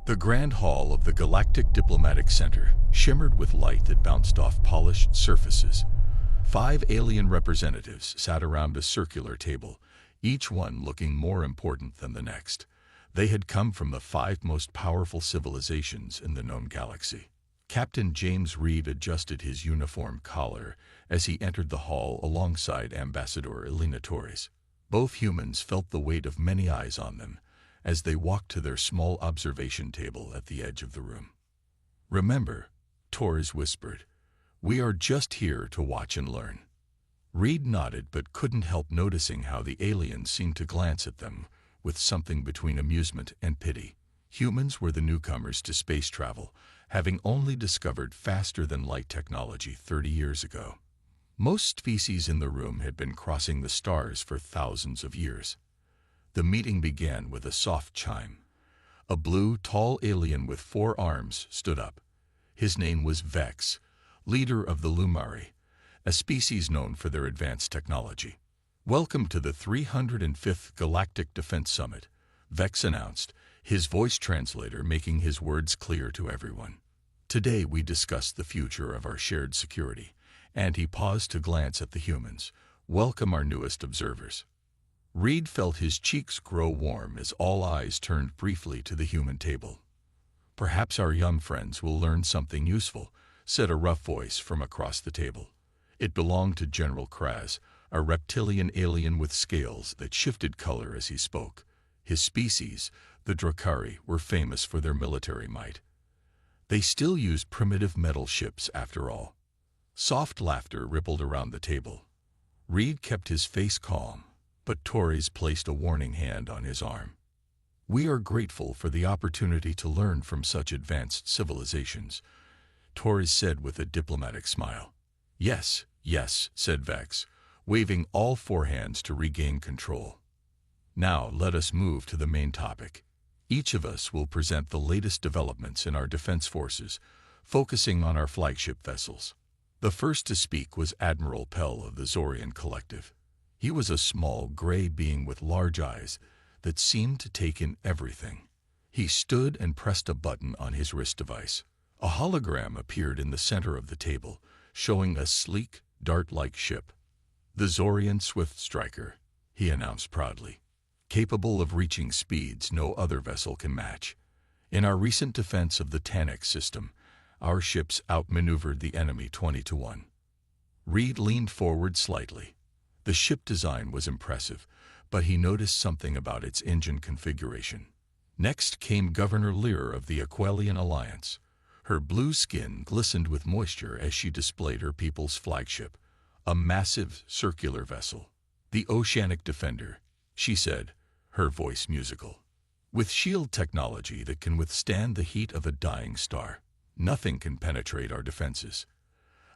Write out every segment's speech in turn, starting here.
The Grand Hall of the Galactic Diplomatic Center shimmered with light that bounced off polished surfaces. 5 alien representatives sat around a circular table, each one looking more important than the next. They had come from the 5 most powerful civilizations in the known galaxy. Captain James Reed adjusted his uniform collar as he entered the hall alongside Ambassador Elena Torres. Both humans felt the weight of many eyes on them as they walked to their small observation table at the edge of the room. "Remember," Torres whispered, "we are just here to watch and learn." Reed nodded but couldn't help noticing how the aliens seemed to glance at them with something between amusement and pity. Humans were the newcomers to space travel, having only discovered faster-than-light technology 30 years ago. Most species in the room had been crossing the stars for thousands of years. The meeting began with a soft chime. A blue, tall alien with 4 arms stood up. His name was Vex, leader of the Lumari, a species known for their advanced technology. "Welcome to the 305th Galactic Defense Summit," Vex announced, his voice translator making his words clear to everyone. "Today we discuss the future of our shared security," and he paused to glance at the humans. "Welcome our newest observers." Reed felt his cheeks grow warm as all eyes turned briefly to the human table. "Perhaps our young friends will learn something useful," said a rough voice from across the table. It belonged to General Kraz, a reptilian alien with scales that shifted color as he spoke. His species, the Drakari, were famous for their military might. They still use primitive metal ships after all. Soft laughter rippled around the table. Reed kept his face calm, but Torres placed a warning hand on his arm. "We are grateful for the opportunity to learn from such advanced civilizations," Torres said with a diplomatic smile. "Yes, yes," said Vex, waving all 4 hands to regain control. "Now let us move to the main topic. Each of us will present the latest developments in our defense forces, focusing on our flagship vessels." The first to speak was Admiral Pell of the Zorian Collective. He was a small, gray being with large eyes that seemed to take in everything. He stood and pressed a button on his wrist device. A hologram appeared in the center of the table, showing a sleek, dart-like ship. "The Zorian Swift Striker," he announced proudly, "capable of reaching speeds no other vessel can match. In our recent defense of the Tannex system, our ships outmaneuvered the enemy 20-1. Reed leaned forward slightly. The ship design was impressive, but he noticed something about its engine configuration. Next came Governor Lear of the Aquelian Alliance. Her blue skin glistened with moisture as she displayed her people's flagship, a massive circular vessel. "The Oceanic Defender," she said, her voice musical. "With shield technology that can withstand the heat of a dying star, nothing can penetrate our defenses."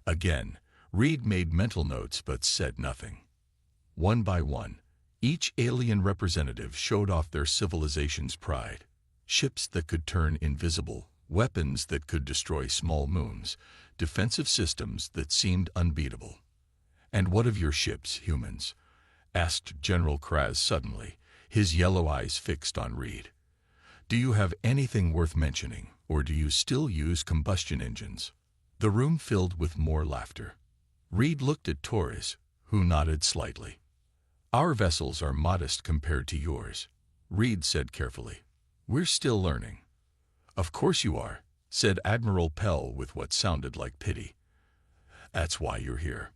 Again, Reed made mental notes but said nothing. One by one, each alien representative showed off their civilization's pride. Ships that could turn invisible, weapons that could destroy small moons, defensive systems that seemed unbeatable. "And what of your ships, humans?" asked General Kraz suddenly, his yellow eyes fixed on Reed. "Do you have anything worth mentioning, or do you still use combustion engines?" The room filled with more laughter. Reed looked at Torres, who nodded slightly. "Our vessels are modest compared to yours," Reed said carefully. "We're still learning." "Of course you are," said Admiral Pell with what sounded like pity. "That's why you're here."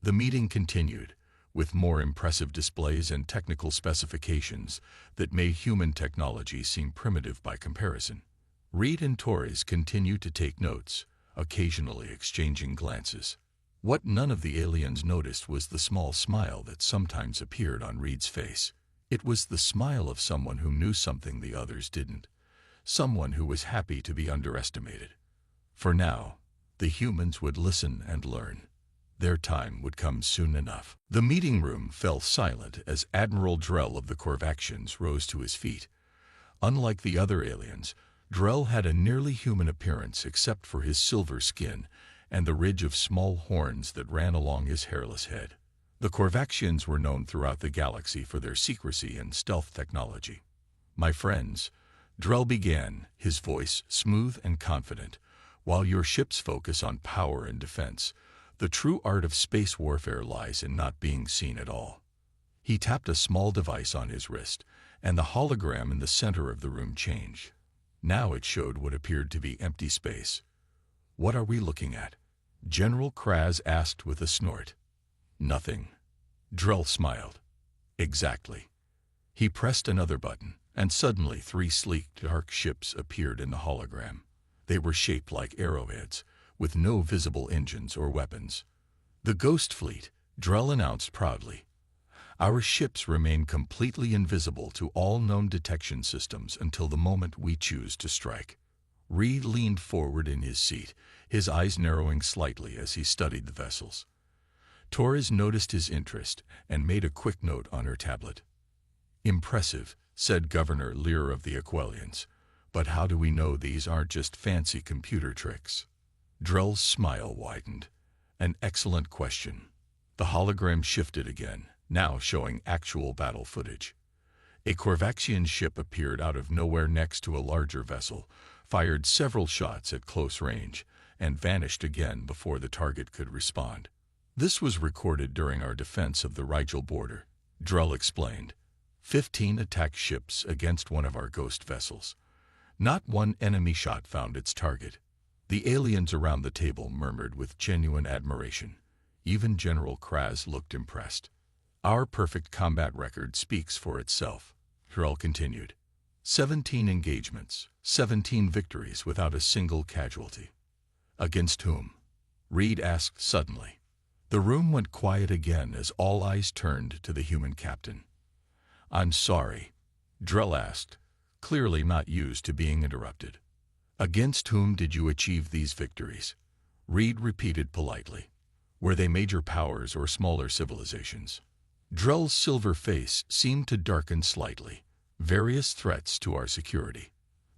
The meeting continued, with more impressive displays and technical specifications that made human technology seem primitive by comparison. Reed and Torres continued to take notes, occasionally exchanging glances. What none of the aliens noticed was the small smile that sometimes appeared on Reed's face. It was the smile of someone who knew something the others didn't, someone who was happy to be underestimated. For now, the humans would listen and learn. Their time would come soon enough. The meeting room fell silent as Admiral Drell of the Corvaxians rose to his feet. Unlike the other aliens, Drell had a nearly human appearance except for his silver skin and the ridge of small horns that ran along his hairless head. The Corvaxians were known throughout the galaxy for their secrecy and stealth technology. "My friends," Drell began, his voice smooth and confident. While your ships focus on power and defense, the true art of space warfare lies in not being seen at all. He tapped a small device on his wrist, and the hologram in the center of the room changed. Now it showed what appeared to be empty space. "What are we looking at?" General Kraz asked with a snort. "Nothing." Drell smiled. "Exactly." He pressed another button, and suddenly 3 sleek, dark ships appeared in the hologram. They were shaped like arrowheads, with no visible engines or weapons. "The Ghost Fleet," Drell announced proudly. "Our ships remain completely invisible to all known detection systems until the moment we choose to strike." Reed leaned forward in his seat, his eyes narrowing slightly as he studied the vessels. Torres noticed his interest and made a quick note on her tablet. "Impressive," said Governor Lear of the Aquilians. "But how do we know these aren't just fancy computer tricks?" Drell's smile widened. "An excellent question." The hologram shifted again, now showing actual battle footage. A Corvaxian ship appeared out of nowhere next to a larger vessel, fired several shots at close range, and vanished again before the target could respond. "This was recorded during our defense of the Rigel border," Drell explained. 15 attack ships against one of our ghost vessels. Not one enemy shot found its target. The aliens around the table murmured with genuine admiration. Even General Kraz looked impressed. "Our perfect combat record speaks for itself," Drell continued. 17 engagements, 17 victories without a single casualty. "Against whom?" Reed asked suddenly. The room went quiet again as all eyes turned to the human captain. "I'm sorry," Drell asked, clearly not used to being interrupted. "Against whom did you achieve these victories?" Reed repeated politely. "Were they major powers or smaller civilizations?" Drell's silver face seemed to darken slightly. "Various threats to our security.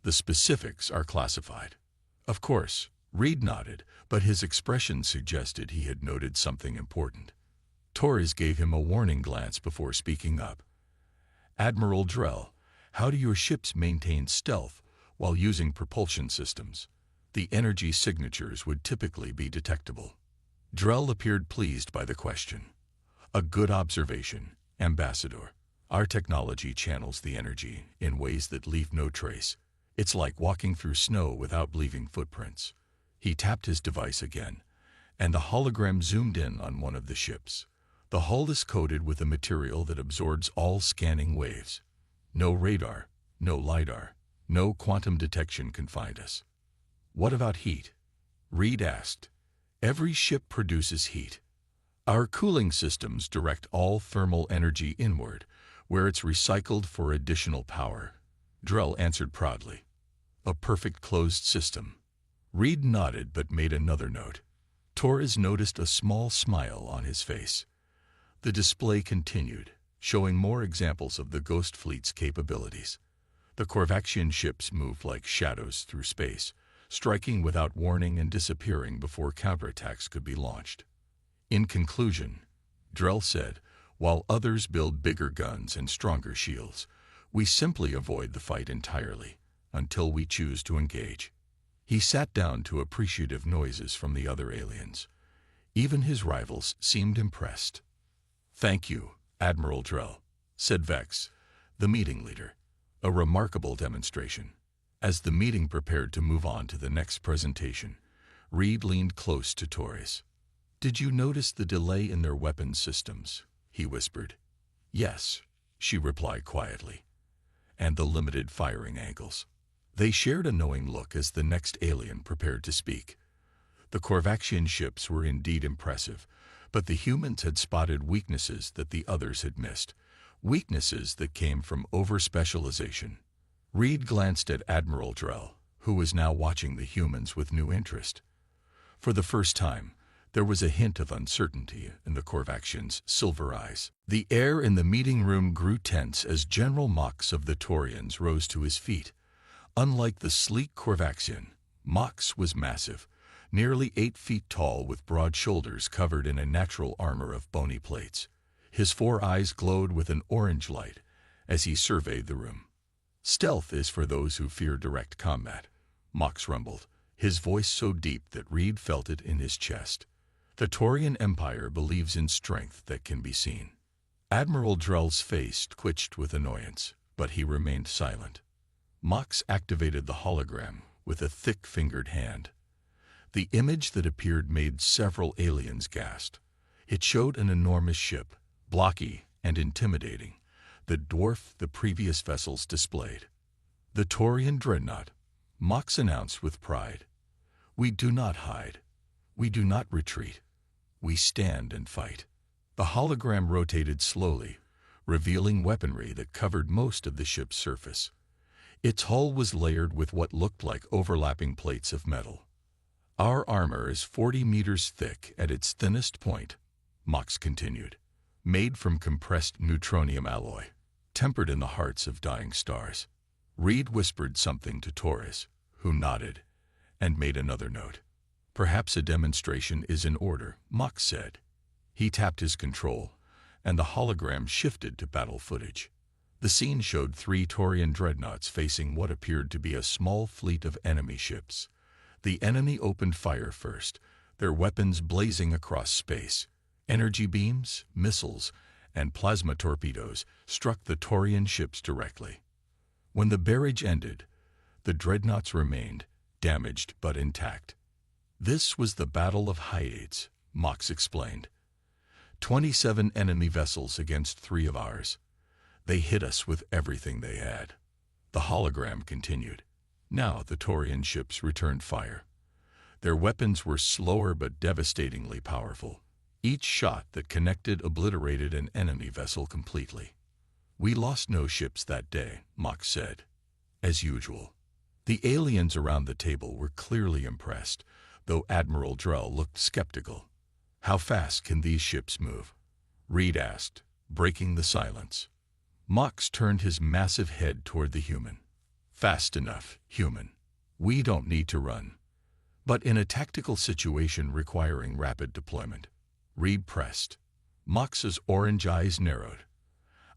The specifics are classified." "Of course," Reed nodded, but his expression suggested he had noted something important. Torres gave him a warning glance before speaking up. "Admiral Drell, how do your ships maintain stealth while using propulsion systems? The energy signatures would typically be detectable." Drell appeared pleased by the question. "A good observation, Ambassador. Our technology channels the energy in ways that leave no trace. It's like walking through snow without leaving footprints." He tapped his device again, and the hologram zoomed in on one of the ships. The hull is coated with a material that absorbs all scanning waves. No radar, no LiDAR, no quantum detection can find us. "What about heat?" Reed asked. "Every ship produces heat. Our cooling systems direct all thermal energy inward, where it's recycled for additional power," Drell answered proudly. "A perfect closed system." Reed nodded but made another note. Torres noticed a small smile on his face. The display continued, showing more examples of the Ghost Fleet's capabilities. The Corvaxian ships moved like shadows through space, striking without warning and disappearing before counterattacks could be launched. "In conclusion," Drell said, "while others build bigger guns and stronger shields, we simply avoid the fight entirely, until we choose to engage." He sat down to appreciative noises from the other aliens. Even his rivals seemed impressed. "Thank you, Admiral Drell," said Vex, the meeting leader. "A remarkable demonstration." As the meeting prepared to move on to the next presentation, Reed leaned close to Torres. "Did you notice the delay in their weapon systems?" he whispered. "Yes," she replied quietly. "And the limited firing angles." They shared a knowing look as the next alien prepared to speak. The Corvaxian ships were indeed impressive, but the humans had spotted weaknesses that the others had missed, weaknesses that came from over-specialization. Reed glanced at Admiral Drell, who was now watching the humans with new interest. For the first time, there was a hint of uncertainty in the Corvaxian's silver eyes. The air in the meeting room grew tense as General Mox of the Taurians rose to his feet. Unlike the sleek Corvaxian, Mox was massive, nearly 8 feet tall with broad shoulders covered in a natural armor of bony plates. His 4 eyes glowed with an orange light as he surveyed the room. Stealth is for those who fear direct combat, Mox rumbled, his voice so deep that Reed felt it in his chest. The Taurian Empire believes in strength that can be seen. Admiral Drell's face twitched with annoyance, but he remained silent. Mox activated the hologram with a thick-fingered hand. The image that appeared made several aliens gasp. It showed an enormous ship, blocky and intimidating, that dwarfed the previous vessels displayed. The Taurian dreadnought, Mox announced with pride. We do not hide. We do not retreat. We stand and fight. The hologram rotated slowly, revealing weaponry that covered most of the ship's surface. Its hull was layered with what looked like overlapping plates of metal. Our armor is 40 meters thick at its thinnest point, Mox continued, made from compressed neutronium alloy, tempered in the hearts of dying stars. Reed whispered something to Torres, who nodded, and made another note. Perhaps a demonstration is in order, Mox said. He tapped his control, and the hologram shifted to battle footage. The scene showed 3 Taurian dreadnoughts facing what appeared to be a small fleet of enemy ships. The enemy opened fire first, their weapons blazing across space. Energy beams, missiles, and plasma torpedoes struck the Taurian ships directly. When the barrage ended, the dreadnoughts remained, damaged but intact. This was the Battle of Hyades, Mox explained. 27 enemy vessels against 3 of ours. They hit us with everything they had. The hologram continued. Now the Taurian ships returned fire. Their weapons were slower but devastatingly powerful. Each shot that connected obliterated an enemy vessel completely. We lost no ships that day, Mox said. As usual. The aliens around the table were clearly impressed, though Admiral Drell looked skeptical. How fast can these ships move? Reed asked, breaking the silence. Mox turned his massive head toward the human. Fast enough, human. We don't need to run. But in a tactical situation requiring rapid deployment. Reed pressed. Mox's orange eyes narrowed.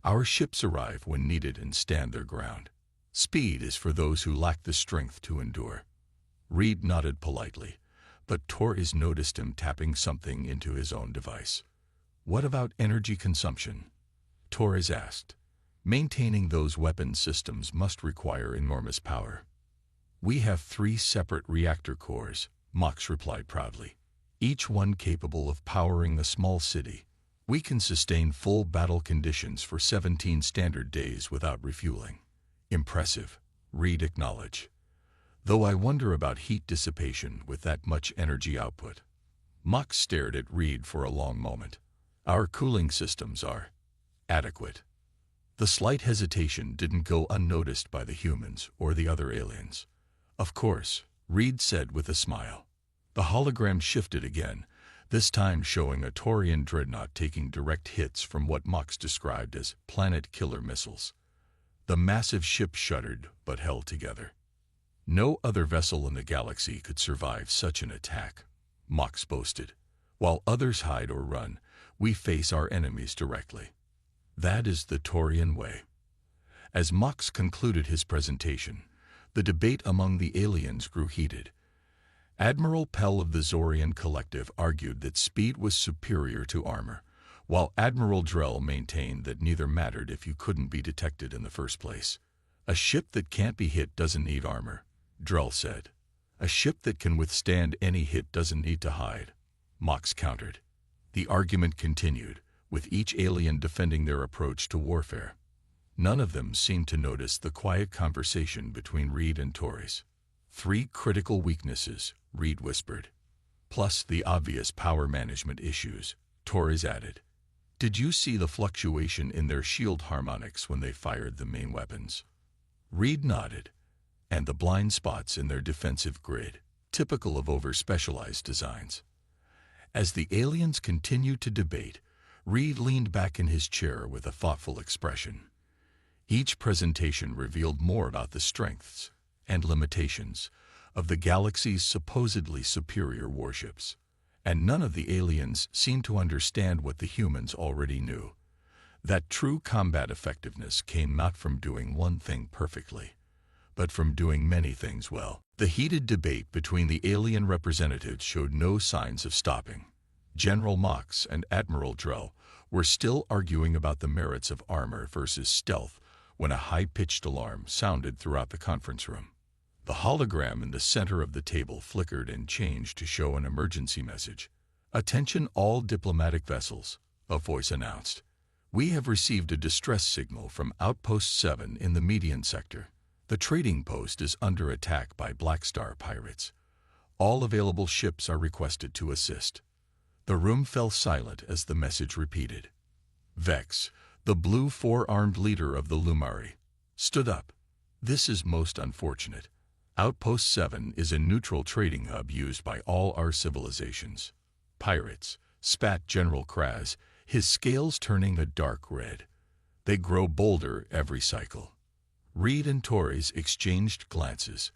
Our ships arrive when needed and stand their ground. Speed is for those who lack the strength to endure. Reed nodded politely, but Torres noticed him tapping something into his own device. What about energy consumption? Torres asked. Maintaining those weapon systems must require enormous power. We have 3 separate reactor cores, Mox replied proudly, each one capable of powering a small city. We can sustain full battle conditions for 17 standard days without refueling. Impressive, Reed acknowledged. Though I wonder about heat dissipation with that much energy output. Mox stared at Reed for a long moment. Our cooling systems are adequate. The slight hesitation didn't go unnoticed by the humans or the other aliens. Of course, Reed said with a smile. The hologram shifted again, this time showing a Taurian dreadnought taking direct hits from what Mox described as planet-killer missiles. The massive ship shuddered but held together. No other vessel in the galaxy could survive such an attack, Mox boasted. While others hide or run, we face our enemies directly. That is the Taurian way. As Mox concluded his presentation, the debate among the aliens grew heated. Admiral Pell of the Zorian Collective argued that speed was superior to armor, while Admiral Drell maintained that neither mattered if you couldn't be detected in the first place. A ship that can't be hit doesn't need armor, Drell said. A ship that can withstand any hit doesn't need to hide, Mox countered. The argument continued, with each alien defending their approach to warfare. None of them seemed to notice the quiet conversation between Reed and Torres. 3 critical weaknesses, Reed whispered. Plus the obvious power management issues, Torres added. Did you see the fluctuation in their shield harmonics when they fired the main weapons? Reed nodded. And the blind spots in their defensive grid, typical of over-specialized designs. As the aliens continued to debate, Reed leaned back in his chair with a thoughtful expression. Each presentation revealed more about the strengths and limitations of the galaxy's supposedly superior warships, and none of the aliens seemed to understand what the humans already knew. That true combat effectiveness came not from doing one thing perfectly, but from doing many things well. The heated debate between the alien representatives showed no signs of stopping. General Mox and Admiral Drell were still arguing about the merits of armor versus stealth when a high-pitched alarm sounded throughout the conference room. The hologram in the center of the table flickered and changed to show an emergency message. "Attention all diplomatic vessels," a voice announced. "We have received a distress signal from Outpost 7 in the Median sector. The trading post is under attack by Black Star pirates. All available ships are requested to assist." The room fell silent as the message repeated. Vex, the blue four-armed leader of the Lumari, stood up. "This is most unfortunate. Outpost 7 is a neutral trading hub used by all our civilizations. Pirates," spat General Kraz, his scales turning a dark red. "They grow bolder every cycle." Reed and Torres exchanged glances.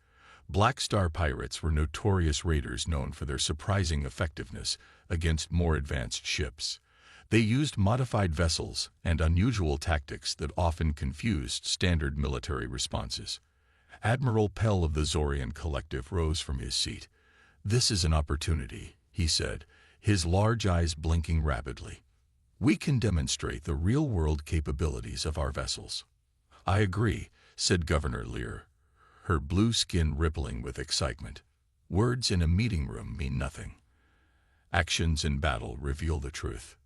Black Star pirates were notorious raiders known for their surprising effectiveness against more advanced ships. They used modified vessels and unusual tactics that often confused standard military responses. Admiral Pell of the Zorian Collective rose from his seat. "This is an opportunity," he said, his large eyes blinking rapidly. "We can demonstrate the real-world capabilities of our vessels." "I agree," said Governor Lear, her blue skin rippling with excitement. "Words in a meeting room mean nothing. Actions in battle reveal the truth."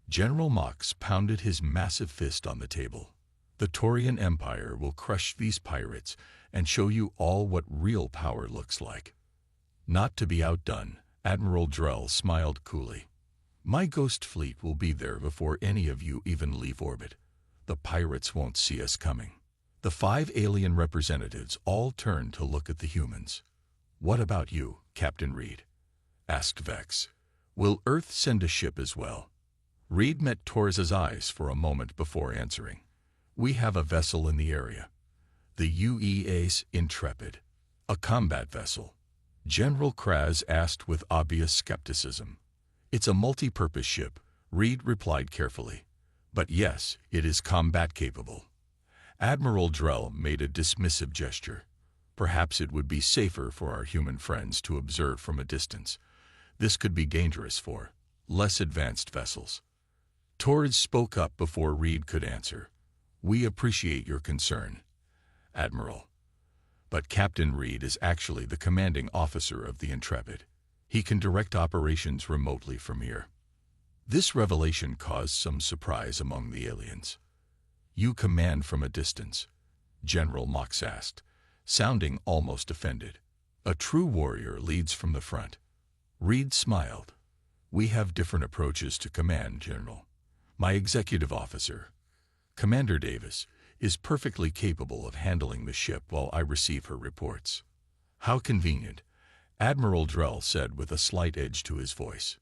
General Mox pounded his massive fist on the table. "The Taurian Empire will crush these pirates and show you all what real power looks like." Not to be outdone, Admiral Drell smiled coolly. "My ghost fleet will be there before any of you even leave orbit. The pirates won't see us coming." The 5 alien representatives all turned to look at the humans. "What about you, Captain Reed?" asked Vex. "Will Earth send a ship as well?" Reed met Torres's eyes for a moment before answering. "We have a vessel in the area. The UEA's Intrepid. A combat vessel." General Kraz asked with obvious skepticism. "It's a multi-purpose ship," Reed replied carefully. "But yes, it is combat-capable." Admiral Drell made a dismissive gesture. "Perhaps it would be safer for our human friends to observe from a distance. This could be dangerous for less advanced vessels." Torres spoke up before Reed could answer. "We appreciate your concern, Admiral. But Captain Reed is actually the commanding officer of the Intrepid. He can direct operations remotely from here." This revelation caused some surprise among the aliens. "You command from a distance?" General Mox asked, sounding almost offended. "A true warrior leads from the front." Reed smiled. "We have different approaches to command, General. My executive officer, Commander Davis, is perfectly capable of handling the ship while I receive her reports." "How convenient," Admiral Drell said with a slight edge to his voice.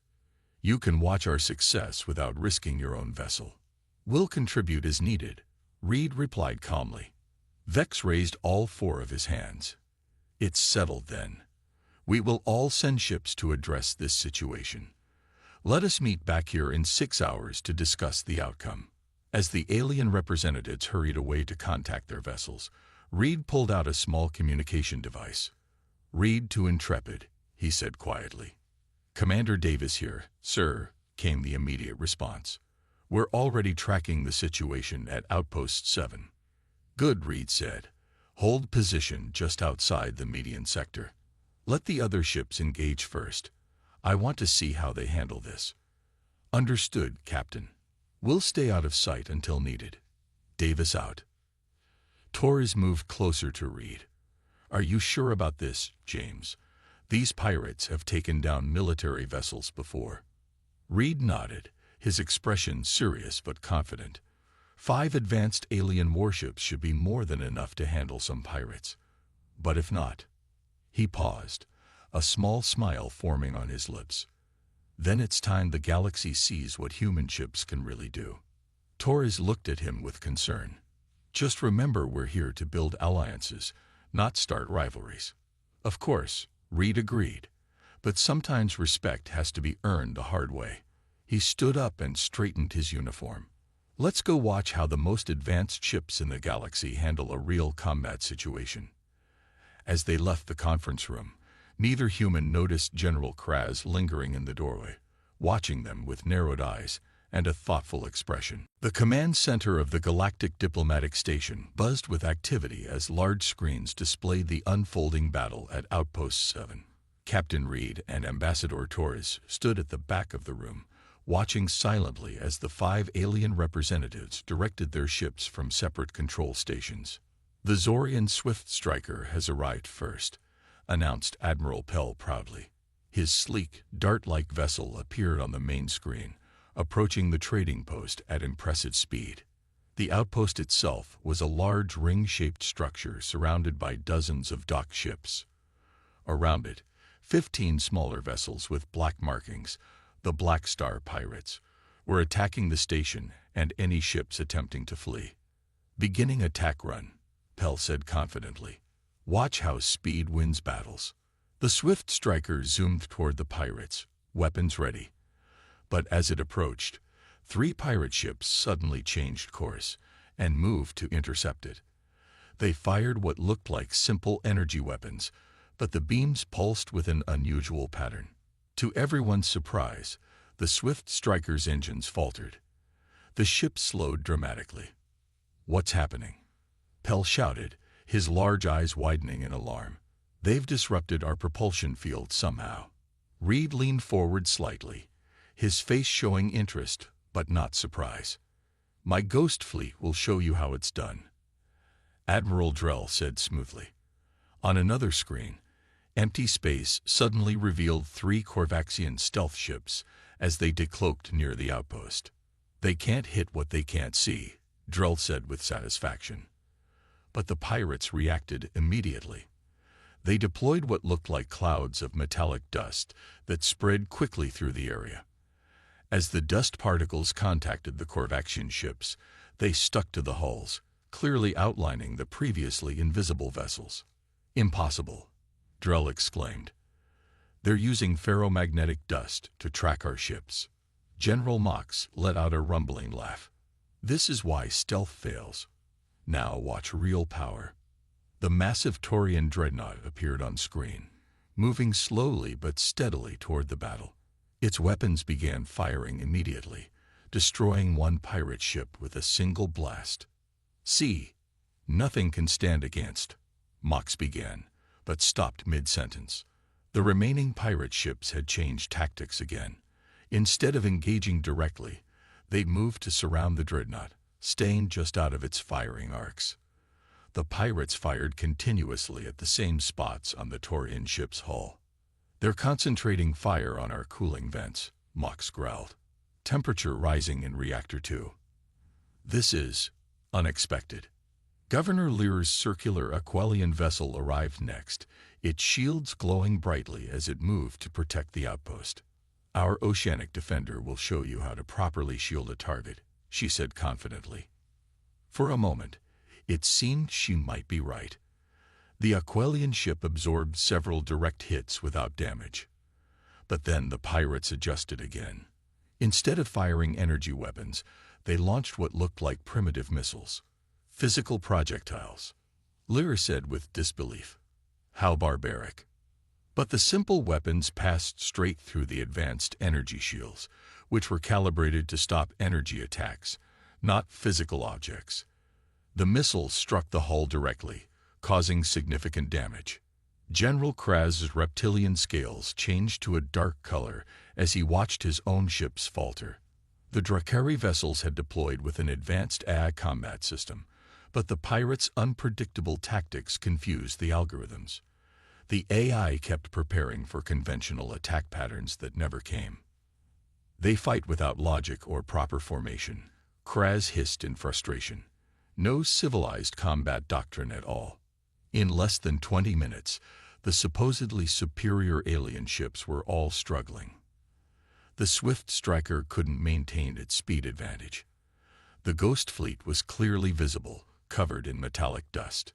"You can watch our success without risking your own vessel." "We'll contribute as needed," Reed replied calmly. Vex raised all 4 of his hands. "It's settled then. We will all send ships to address this situation. Let us meet back here in 6 hours to discuss the outcome." As the alien representatives hurried away to contact their vessels, Reed pulled out a small communication device. "Reed to Intrepid," he said quietly. "Commander Davis here, sir," came the immediate response. "We're already tracking the situation at Outpost 7. "Good," Reed said. "Hold position just outside the Median sector. Let the other ships engage first. I want to see how they handle this." "Understood, Captain. We'll stay out of sight until needed." Davis out. Torres moved closer to Reed. "Are you sure about this, James? These pirates have taken down military vessels before." Reed nodded, his expression serious but confident. 5 advanced alien warships should be more than enough to handle some pirates. But if not? He paused, a small smile forming on his lips. "Then it's time the galaxy sees what human ships can really do." Torres looked at him with concern. "Just remember, we're here to build alliances, not start rivalries." "Of course," Reed agreed. "But sometimes respect has to be earned the hard way." He stood up and straightened his uniform. Let's go watch how the most advanced ships in the galaxy handle a real combat situation. As they left the conference room, neither human noticed General Kraz lingering in the doorway, watching them with narrowed eyes and a thoughtful expression. The command center of the Galactic Diplomatic Station buzzed with activity as large screens displayed the unfolding battle at Outpost 7. Captain Reed and Ambassador Torres stood at the back of the room, watching silently as the 5 alien representatives directed their ships from separate control stations. "The Zorian Swift Striker has arrived first," announced Admiral Pell proudly. His sleek, dart-like vessel appeared on the main screen, approaching the trading post at impressive speed. The outpost itself was a large ring-shaped structure surrounded by dozens of docked ships. Around it, 15 smaller vessels with black markings, the Black Star Pirates, were attacking the station and any ships attempting to flee. "Beginning attack run," Pell said confidently. "Watch how speed wins battles." The Swift Striker zoomed toward the pirates, weapons ready. But as it approached, 3 pirate ships suddenly changed course and moved to intercept it. They fired what looked like simple energy weapons, but the beams pulsed with an unusual pattern. To everyone's surprise, the Swift Striker's engines faltered. The ship slowed dramatically. "What's happening?" Pell shouted, his large eyes widening in alarm. "They've disrupted our propulsion field somehow." Reed leaned forward slightly, his face showing interest but not surprise. "My Ghost Fleet will show you how it's done," Admiral Drell said smoothly. On another screen, empty space suddenly revealed 3 Corvaxian stealth ships as they decloaked near the outpost. "They can't hit what they can't see," Drell said with satisfaction. But the pirates reacted immediately. They deployed what looked like clouds of metallic dust that spread quickly through the area. As the dust particles contacted the Corvaxian ships, they stuck to the hulls, clearly outlining the previously invisible vessels. "Impossible," Drell exclaimed. "They're using ferromagnetic dust to track our ships." General Mox let out a rumbling laugh. "This is why stealth fails. Now watch real power." The massive Taurian dreadnought appeared on screen, moving slowly but steadily toward the battle. Its weapons began firing immediately, destroying 1 pirate ship with a single blast. "See, nothing can stand against," Mox began, but stopped mid-sentence. The remaining pirate ships had changed tactics again. Instead of engaging directly, they moved to surround the dreadnought, staying just out of its firing arcs. The pirates fired continuously at the same spots on the Taurian ship's hull. "They're concentrating fire on our cooling vents," Mox growled. "Temperature rising in Reactor 2. This is unexpected." Governor Lear's circular Aqualian vessel arrived next, its shields glowing brightly as it moved to protect the outpost. "Our Oceanic Defender will show you how to properly shield a target," she said confidently. For a moment, it seemed she might be right. The Aqualian ship absorbed several direct hits without damage. But then the pirates adjusted again. Instead of firing energy weapons, they launched what looked like primitive missiles. "Physical projectiles," Lear said with disbelief. "How barbaric." But the simple weapons passed straight through the advanced energy shields, which were calibrated to stop energy attacks, not physical objects. The missiles struck the hull directly, causing significant damage. General Kraz's reptilian scales changed to a dark color as he watched his own ships falter. The Drakari vessels had deployed with an advanced AI combat system, but the pirates' unpredictable tactics confused the algorithms. The AI kept preparing for conventional attack patterns that never came. "They fight without logic or proper formation," Kraz hissed in frustration. "No civilized combat doctrine at all." In less than 20 minutes, the supposedly superior alien ships were all struggling. The Swift Striker couldn't maintain its speed advantage. The Ghost Fleet was clearly visible, covered in metallic dust.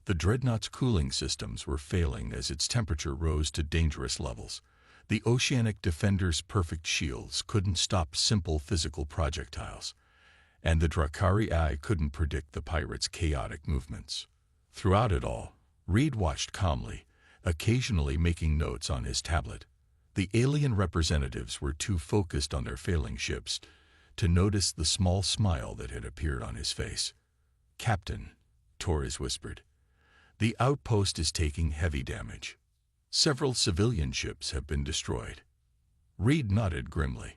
The Dreadnought's cooling systems were failing as its temperature rose to dangerous levels. The Oceanic Defender's perfect shields couldn't stop simple physical projectiles. and the Drakari eye couldn't predict the pirates' chaotic movements. Throughout it all, Reed watched calmly, occasionally making notes on his tablet. The alien representatives were too focused on their failing ships to notice the small smile that had appeared on his face. "Captain," Torres whispered, "the outpost is taking heavy damage. Several civilian ships have been destroyed." Reed nodded grimly.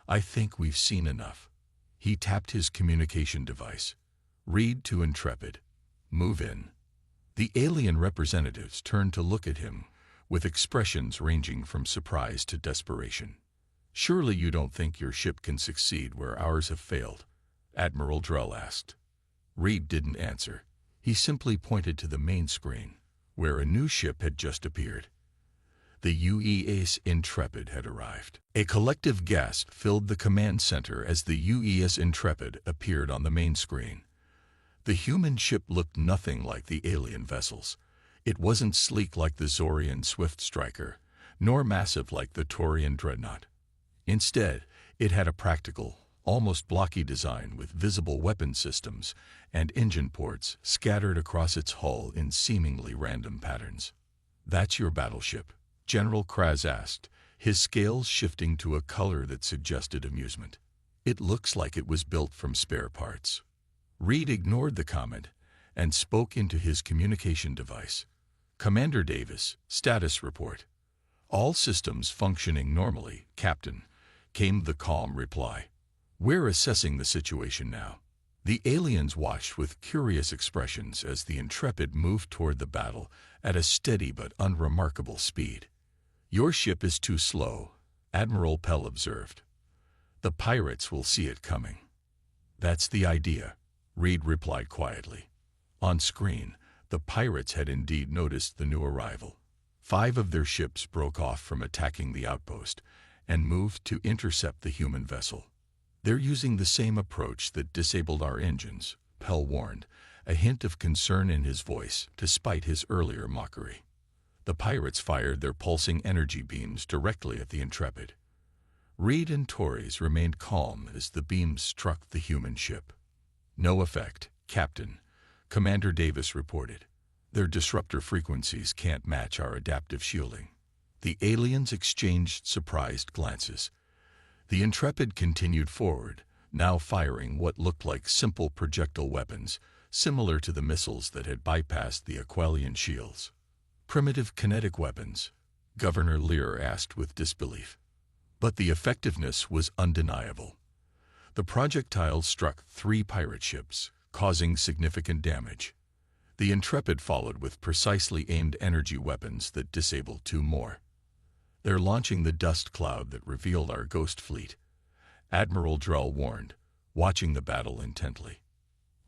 "I think we've seen enough." He tapped his communication device. "Reed to Intrepid. Move in." The alien representatives turned to look at him, with expressions ranging from surprise to desperation. "Surely you don't think your ship can succeed where ours have failed?" Admiral Drell asked. Reed didn't answer. He simply pointed to the main screen, where a new ship had just appeared. The UES Intrepid had arrived. A collective gasp filled the command center as the UES Intrepid appeared on the main screen. The human ship looked nothing like the alien vessels. It wasn't sleek like the Zorian Swift Striker, nor massive like the Taurian Dreadnought. Instead, it had a practical, almost blocky design with visible weapon systems and engine ports scattered across its hull in seemingly random patterns. "That's your battleship?" General Kraz asked, his scales shifting to a color that suggested amusement. "It looks like it was built from spare parts." Reed ignored the comment and spoke into his communication device. "Commander Davis, status report." "All systems functioning normally, Captain," came the calm reply. "We're assessing the situation now." The aliens watched with curious expressions as the Intrepid moved toward the battle at a steady but unremarkable speed. "Your ship is too slow," Admiral Pell observed. "The pirates will see it coming." "That's the idea," Reed replied quietly. On screen, the pirates had indeed noticed the new arrival. 5 of their ships broke off from attacking the outpost and moved to intercept the human vessel. "They're using the same approach that disabled our engines," Pell warned, a hint of concern in his voice despite his earlier mockery. The pirates fired their pulsing energy beams directly at the Intrepid. Reed and Torres remained calm as the beams struck the human ship. "No effect, Captain," Commander Davis reported. "Their disruptor frequencies can't match our adaptive shielding." The aliens exchanged surprised glances. The Intrepid continued forward, now firing what looked like simple projectile weapons, similar to the missiles that had bypassed the Aqualian shields. "Primitive kinetic weapons?" Governor Lear asked with disbelief. But the effectiveness was undeniable. The projectiles struck 3 pirate ships, causing significant damage. The Intrepid followed with precisely aimed energy weapons that disabled 2 more. "They're launching the dust cloud that revealed our ghost fleet," Admiral Drell warned, watching the battle intently.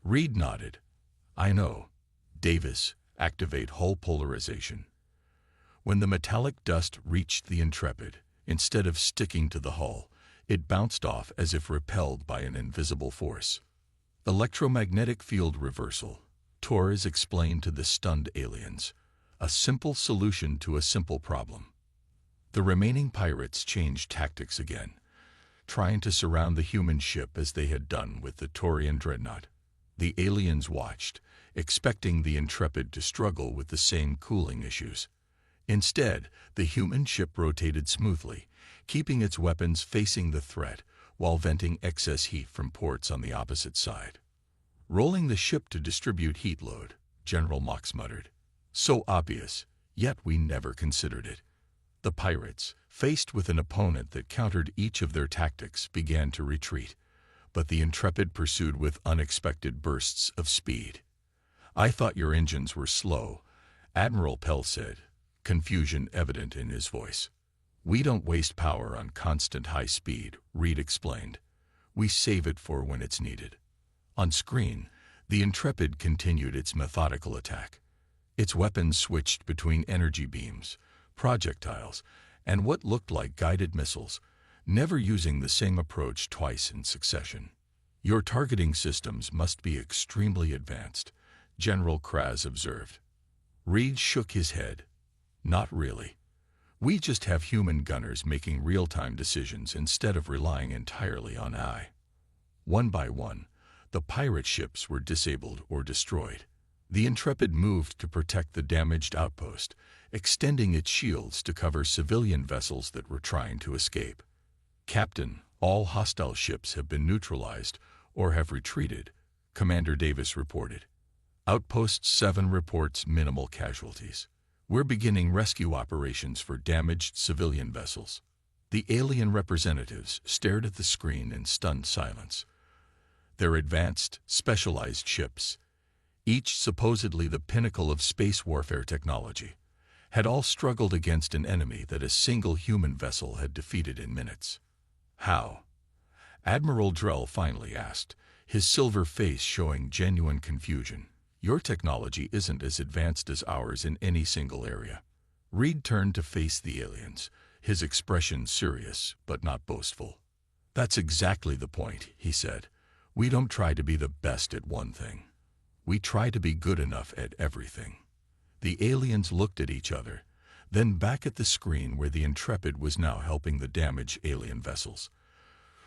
Reed nodded. "I know. Davis, activate hull polarization." When the metallic dust reached the Intrepid, instead of sticking to the hull, it bounced off as if repelled by an invisible force. "Electromagnetic field reversal," Torres explained to the stunned aliens. "A simple solution to a simple problem." The remaining pirates changed tactics again, trying to surround the human ship as they had done with the Taurian Dreadnought. The aliens watched, expecting the Intrepid to struggle with the same cooling issues. Instead, the human ship rotated smoothly, keeping its weapons facing the threat while venting excess heat from ports on the opposite side. "Rolling the ship to distribute heat load," General Mox muttered. "So obvious, yet we never considered it." The pirates, faced with an opponent that countered each of their tactics, began to retreat, but the Intrepid pursued with unexpected bursts of speed. "I thought your engines were slow," Admiral Pell said, confusion evident in his voice. "We don't waste power on constant high speed," Reed explained. "We save it for when it's needed." On screen, the Intrepid continued its methodical attack. Its weapons switched between energy beams, projectiles, and what looked like guided missiles, never using the same approach twice in succession. "Your targeting systems must be extremely advanced," General Kraz observed. Reed shook his head. "Not really. We just have human gunners making real-time decisions instead of relying entirely on AI." One by one, The pirate ships were disabled or destroyed. The Intrepid moved to protect the damaged outpost, extending its shields to cover civilian vessels that were trying to escape. "Captain, all hostile ships have been neutralized or have retreated," Commander Davis reported. "Outpost 7 reports minimal casualties. We're beginning rescue operations for damaged civilian vessels." The alien representatives stared at the screen in stunned silence. Their advanced, specialized ships, each supposedly the pinnacle of space warfare technology, had all struggled against an enemy that a single human vessel had defeated in minutes. "How?" Admiral Drell finally asked, his silver face showing genuine confusion. "Your technology isn't as advanced as ours in any single area." Reed turned to face the aliens, his expression serious but not boastful. "That's exactly the point," he said. "We don't try to be the best at one thing. We try to be good enough at everything." The aliens looked at each other, then back at the screen where the Intrepid was now helping the damaged alien vessels.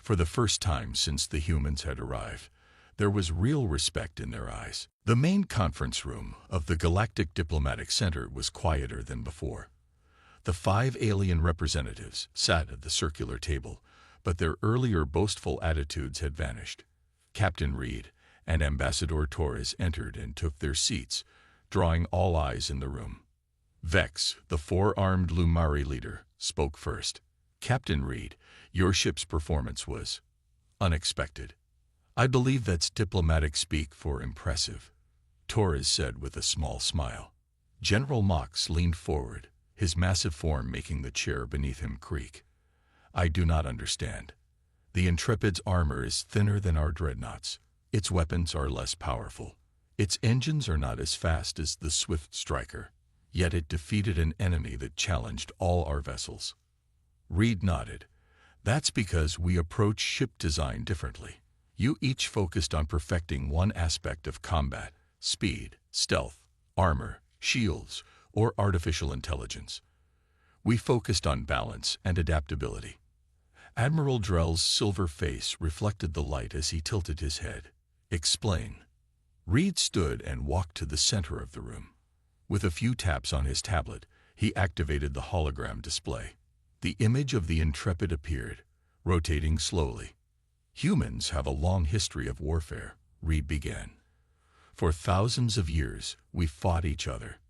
For the first time since the humans had arrived, there was real respect in their eyes. The main conference room of the Galactic Diplomatic Center was quieter than before. The 5 alien representatives sat at the circular table, but their earlier boastful attitudes had vanished. Captain Reed and Ambassador Torres entered and took their seats, drawing all eyes in the room. Vex, the 4-armed Lumari leader, spoke first. "Captain Reed, your ship's performance was unexpected." "I believe that's diplomatic speak for impressive," Torres said with a small smile. General Mox leaned forward, his massive form making the chair beneath him creak. "I do not understand. The Intrepid's armor is thinner than our dreadnoughts. Its weapons are less powerful. Its engines are not as fast as the Swift Striker. Yet it defeated an enemy that challenged all our vessels." Reed nodded. "That's because we approach ship design differently. You each focused on perfecting one aspect of combat: speed, stealth, armor, shields, or artificial intelligence. We focused on balance and adaptability." Admiral Drell's silver face reflected the light as he tilted his head. "Explain." Reed stood and walked to the center of the room. With a few taps on his tablet, he activated the hologram display. The image of the Intrepid appeared, rotating slowly. "Humans have a long history of warfare," Reed began. "For thousands of years, we fought each other.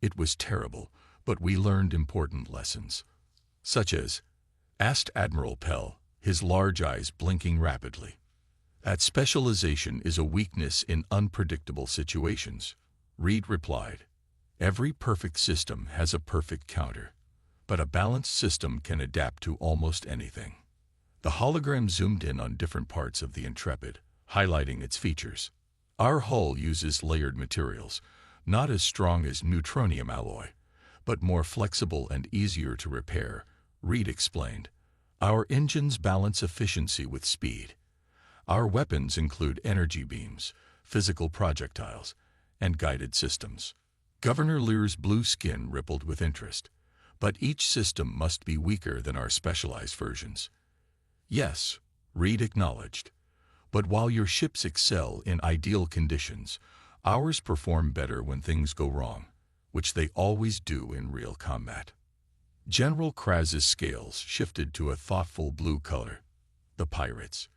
It was terrible, but we learned important lessons." "Such as?" asked Admiral Pell, his large eyes blinking rapidly. "That specialization is a weakness in unpredictable situations," Reed replied. "Every perfect system has a perfect counter, but a balanced system can adapt to almost anything." The hologram zoomed in on different parts of the Intrepid, highlighting its features. "Our hull uses layered materials, not as strong as neutronium alloy, but more flexible and easier to repair," Reed explained. "Our engines balance efficiency with speed. Our weapons include energy beams, physical projectiles, and guided systems." Governor Lear's blue skin rippled with interest. "But each system must be weaker than our specialized versions." "Yes," Reed acknowledged. "But while your ships excel in ideal conditions, ours perform better when things go wrong, which they always do in real combat." General Kraz's scales shifted to a thoughtful blue color. "The pirates.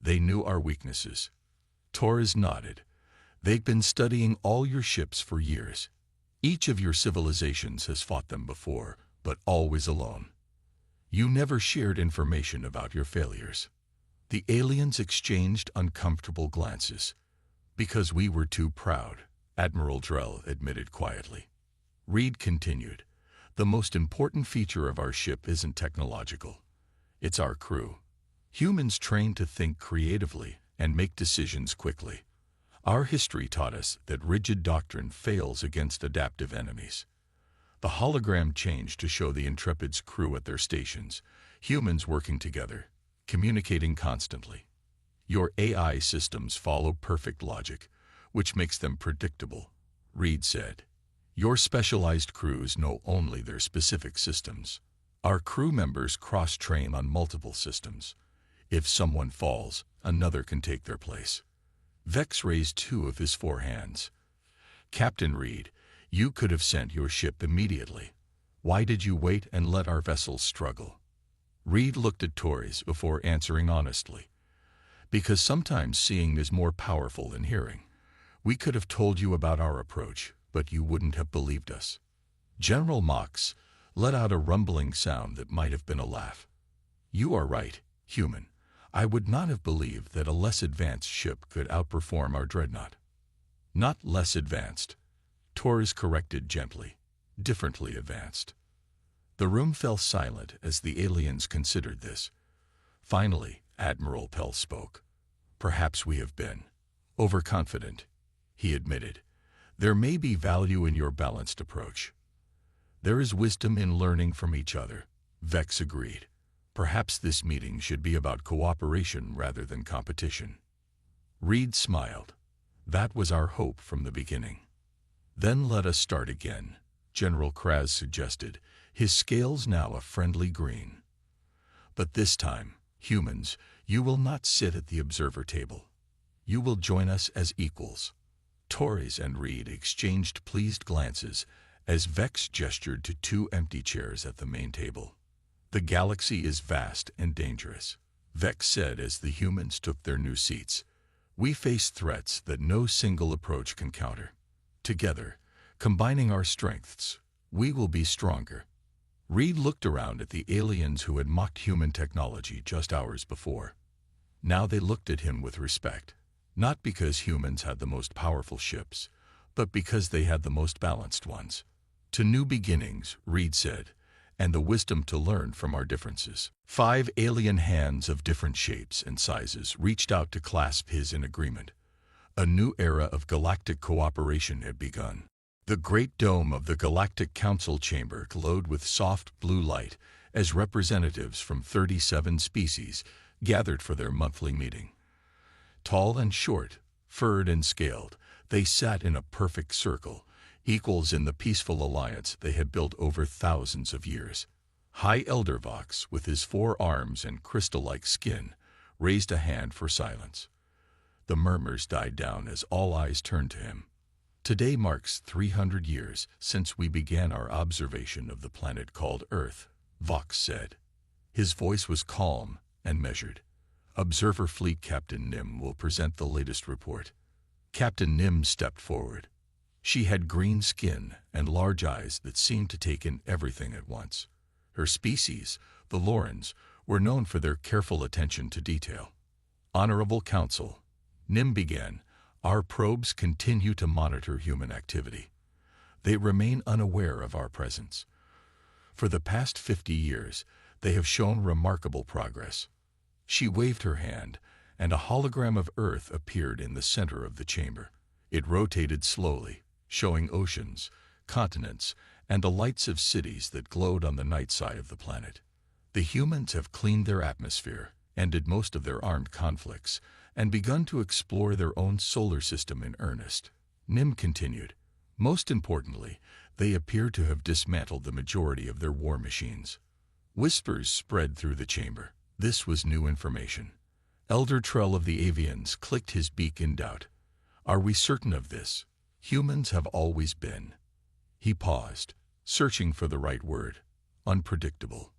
They knew our weaknesses." Torres nodded. "They've been studying all your ships for years. Each of your civilizations has fought them before, but always alone. You never shared information about your failures." The aliens exchanged uncomfortable glances. "Because we were too proud," Admiral Drell admitted quietly. Reed continued. "The most important feature of our ship isn't technological. It's our crew. Humans trained to think creatively and make decisions quickly. Our history taught us that rigid doctrine fails against adaptive enemies." The hologram changed to show the Intrepid's crew at their stations, humans working together, communicating constantly. "Your AI systems follow perfect logic, which makes them predictable," Reed said. "Your specialized crews know only their specific systems. Our crew members cross-train on multiple systems. If someone falls, another can take their place." Vex raised two of his forehands. Captain Reed, you could have sent your ship immediately. Why did you wait and let our vessels struggle? Reed looked at Torres before answering honestly. Because sometimes seeing is more powerful than hearing. We could have told you about our approach, but you wouldn't have believed us. General Mox let out a rumbling sound that might have been a laugh. You are right, human. I would not have believed that a less advanced ship could outperform our dreadnought. Not less advanced, Torres corrected gently. Differently advanced. The room fell silent as the aliens considered this. Finally, Admiral Pell spoke. Perhaps we have been overconfident, he admitted. There may be value in your balanced approach. There is wisdom in learning from each other, Vex agreed. Perhaps this meeting should be about cooperation rather than competition. Reed smiled. That was our hope from the beginning. Then let us start again, General Kraz suggested, his scales now a friendly green. But this time, humans, you will not sit at the observer table. You will join us as equals. Torres and Reed exchanged pleased glances as Vex gestured to two empty chairs at the main table. The galaxy is vast and dangerous, Vex said as the humans took their new seats. We face threats that no single approach can counter. Together, combining our strengths, we will be stronger. Reed looked around at the aliens who had mocked human technology just hours before. Now they looked at him with respect, not because humans had the most powerful ships, but because they had the most balanced ones. To new beginnings, Reed said, and the wisdom to learn from our differences. 5 alien hands of different shapes and sizes reached out to clasp his in agreement. A new era of galactic cooperation had begun. The great dome of the Galactic Council chamber glowed with soft blue light as representatives from 37 species gathered for their monthly meeting. Tall and short, furred and scaled, they sat in a perfect circle, equals in the peaceful alliance they had built over thousands of years. High Elder Vox, with his 4 arms and crystal-like skin, raised a hand for silence. The murmurs died down as all eyes turned to him. Today marks 300 years since we began our observation of the planet called Earth, Vox said. His voice was calm and measured. Observer Fleet Captain Nim will present the latest report. Captain Nim stepped forward. She had green skin and large eyes that seemed to take in everything at once. Her species, the Lorens, were known for their careful attention to detail. Honorable Council, Nim began, our probes continue to monitor human activity. They remain unaware of our presence. For the past 50 years, they have shown remarkable progress. She waved her hand, and a hologram of Earth appeared in the center of the chamber. It rotated slowly, showing oceans, continents, and the lights of cities that glowed on the night side of the planet. The humans have cleaned their atmosphere, ended most of their armed conflicts, and begun to explore their own solar system in earnest. Nim continued. Most importantly, they appear to have dismantled the majority of their war machines. Whispers spread through the chamber. This was new information. Elder Trell of the Avians clicked his beak in doubt. Are we certain of this? Humans have always been. He paused, searching for the right word. Unpredictable.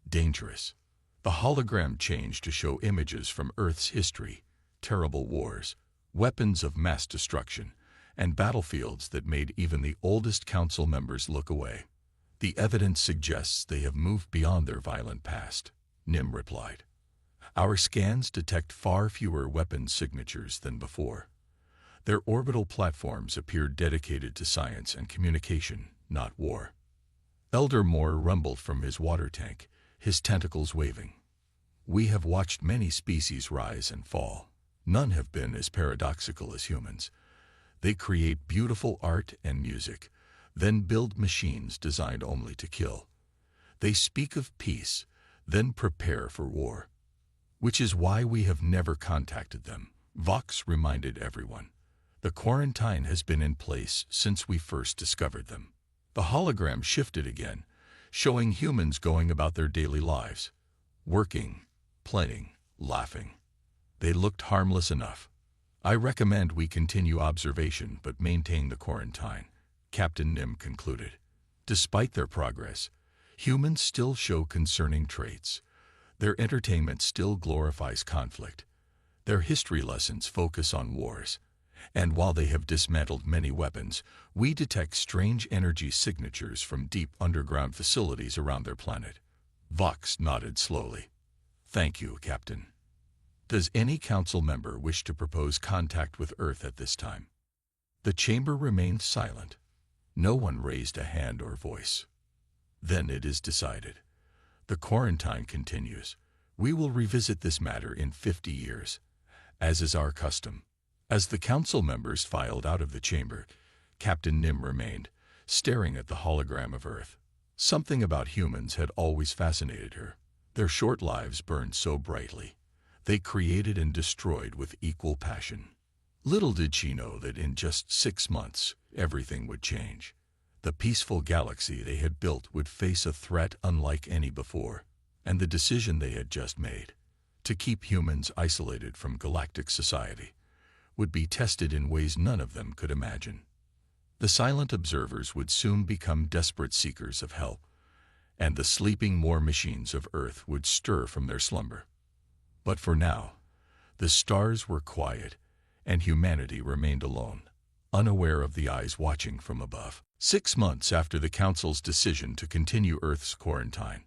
Dangerous. The hologram changed to show images from Earth's history, terrible wars, weapons of mass destruction, and battlefields that made even the oldest council members look away. The evidence suggests they have moved beyond their violent past, Nim replied. Our scans detect far fewer weapon signatures than before. Their orbital platforms appear dedicated to science and communication, not war. Elder Moore rumbled from his water tank, his tentacles waving. We have watched many species rise and fall. None have been as paradoxical as humans. They create beautiful art and music, then build machines designed only to kill. They speak of peace, then prepare for war. Which is why we have never contacted them, Vox reminded everyone. The quarantine has been in place since we first discovered them. The hologram shifted again, showing humans going about their daily lives. Working, playing, laughing. They looked harmless enough. I recommend we continue observation but maintain the quarantine, Captain Nim concluded. Despite their progress, humans still show concerning traits. Their entertainment still glorifies conflict. Their history lessons focus on wars. And while they have dismantled many weapons, we detect strange energy signatures from deep underground facilities around their planet. Vox nodded slowly. Thank you, Captain. Does any council member wish to propose contact with Earth at this time? The chamber remained silent. No one raised a hand or voice. Then it is decided. The quarantine continues. We will revisit this matter in 50 years, as is our custom. As the council members filed out of the chamber, Captain Nim remained, staring at the hologram of Earth. Something about humans had always fascinated her. Their short lives burned so brightly. They created and destroyed with equal passion. Little did she know that in just 6 months, everything would change. The peaceful galaxy they had built would face a threat unlike any before, and the decision they had just made, to keep humans isolated from galactic society, would be tested in ways none of them could imagine. The silent observers would soon become desperate seekers of help, and the sleeping war machines of Earth would stir from their slumber. But for now, the stars were quiet, and humanity remained alone, unaware of the eyes watching from above. 6 months after the Council's decision to continue Earth's quarantine,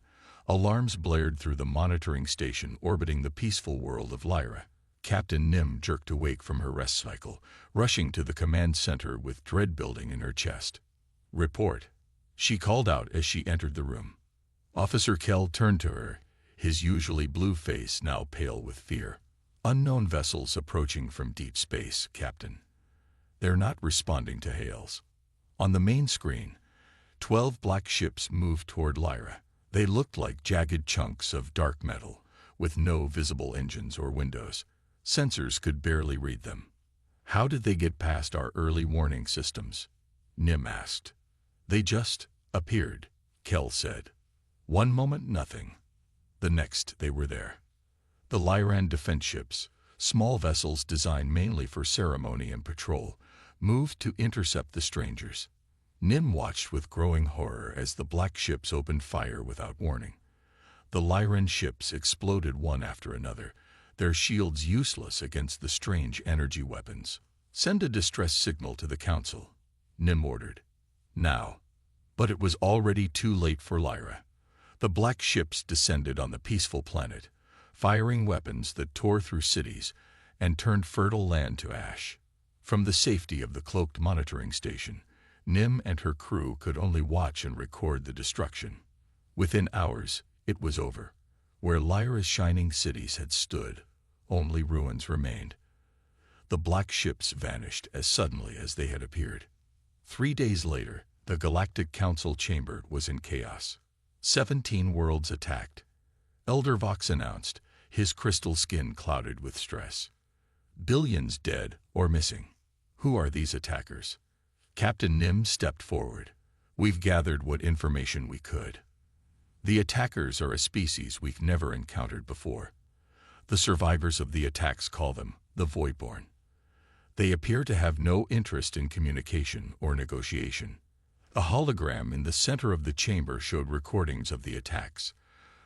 alarms blared through the monitoring station orbiting the peaceful world of Lyra. Captain Nim jerked awake from her rest cycle, rushing to the command center with dread building in her chest. "Report," she called out as she entered the room. Officer Kell turned to her, his usually blue face now pale with fear. "Unknown vessels approaching from deep space, Captain. They're not responding to hails." On the main screen, 12 black ships moved toward Lyra. They looked like jagged chunks of dark metal, with no visible engines or windows. Sensors could barely read them. "How did they get past our early warning systems?" Nim asked. "They just appeared," Kell said. "One moment nothing. The next they were there." The Lyran defense ships, small vessels designed mainly for ceremony and patrol, moved to intercept the strangers. Nim watched with growing horror as the black ships opened fire without warning. The Lyran ships exploded one after another, their shields useless against the strange energy weapons. "Send a distress signal to the Council," Nim ordered. "Now." But it was already too late for Lyra. The black ships descended on the peaceful planet, firing weapons that tore through cities and turned fertile land to ash. From the safety of the cloaked monitoring station, Nim and her crew could only watch and record the destruction. Within hours, it was over. Where Lyra's shining cities had stood, only ruins remained. The black ships vanished as suddenly as they had appeared. 3 days later, the Galactic Council chamber was in chaos. 17 worlds attacked. Elder Vox announced, his crystal skin clouded with stress. "Billions dead or missing. Who are these attackers?" Captain Nim stepped forward. "We've gathered what information we could. The attackers are a species we've never encountered before. The survivors of the attacks call them the Voidborn. They appear to have no interest in communication or negotiation." A hologram in the center of the chamber showed recordings of the attacks.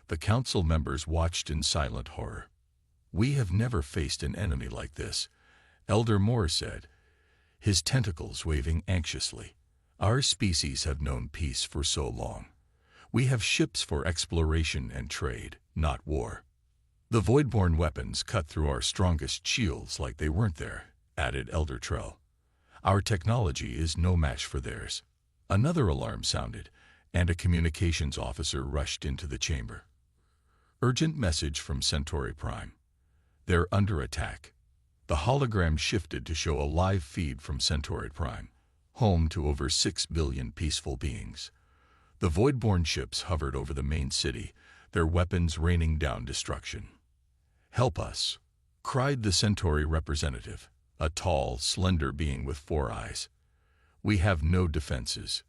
The council members watched in silent horror. "We have never faced an enemy like this," Elder Moore said, his tentacles waving anxiously. "Our species have known peace for so long. We have ships for exploration and trade, not war. The Voidborn weapons cut through our strongest shields like they weren't there," added Elder Trell. "Our technology is no match for theirs." Another alarm sounded, and a communications officer rushed into the chamber. "Urgent message from Centauri Prime. They're under attack." The hologram shifted to show a live feed from Centauri Prime, home to over 6 billion peaceful beings. The Voidborn ships hovered over the main city, their weapons raining down destruction. "Help us," cried the Centauri representative, a tall, slender being with 4 eyes. "We have no defenses.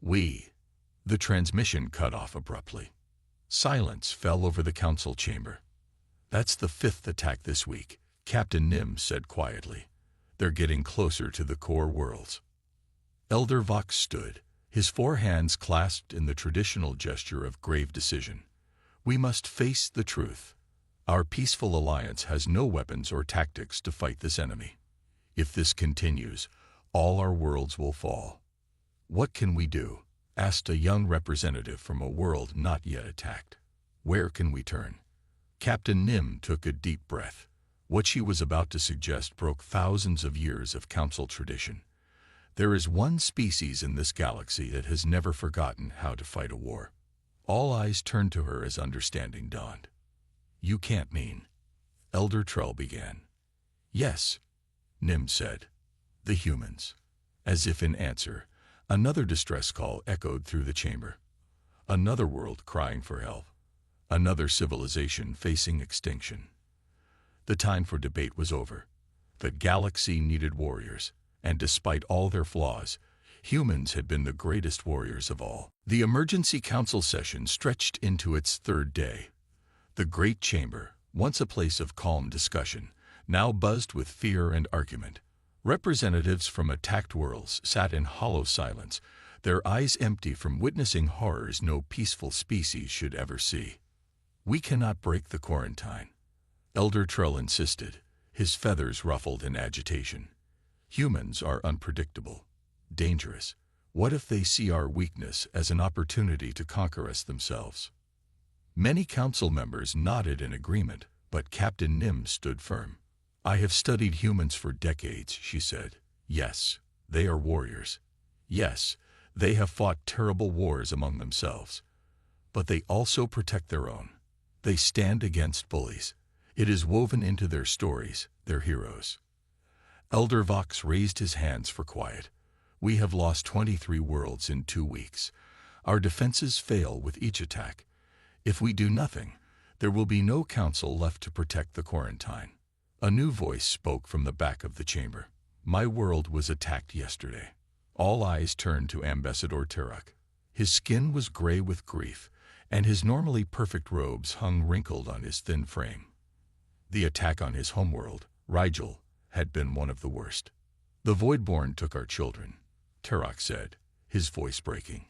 The transmission cut off abruptly. Silence fell over the council chamber. "That's the 5th attack this week," Captain Nim said quietly. They're getting closer to the core worlds. Elder Vox stood, his four hands clasped in the traditional gesture of grave decision. We must face the truth. Our peaceful alliance has no weapons or tactics to fight this enemy. If this continues, all our worlds will fall. What can we do? Asked a young representative from a world not yet attacked. Where can we turn? Captain Nim took a deep breath. What she was about to suggest broke thousands of years of council tradition. There is one species in this galaxy that has never forgotten how to fight a war. All eyes turned to her as understanding dawned. You can't mean. Elder Trell began. Yes, Nim said. The humans. As if in answer, another distress call echoed through the chamber. Another world crying for help. Another civilization facing extinction. The time for debate was over. The galaxy needed warriors, and despite all their flaws, humans had been the greatest warriors of all. The emergency council session stretched into its third day. The great chamber, once a place of calm discussion, now buzzed with fear and argument. Representatives from attacked worlds sat in hollow silence, their eyes empty from witnessing horrors no peaceful species should ever see. We cannot break the quarantine, Elder Trell insisted, his feathers ruffled in agitation. Humans are unpredictable, dangerous. What if they see our weakness as an opportunity to conquer us themselves? Many council members nodded in agreement, but Captain Nim stood firm. I have studied humans for decades, she said. Yes, they are warriors. Yes, they have fought terrible wars among themselves. But they also protect their own. They stand against bullies. It is woven into their stories, their heroes. Elder Vox raised his hands for quiet. We have lost 23 worlds in 2 weeks. Our defenses fail with each attack. If we do nothing, there will be no council left to protect the quarantine. A new voice spoke from the back of the chamber. My world was attacked yesterday. All eyes turned to Ambassador Turok. His skin was gray with grief, and his normally perfect robes hung wrinkled on his thin frame. The attack on his homeworld, Rigel, had been one of the worst. The Voidborn took our children, Turok said, his voice breaking.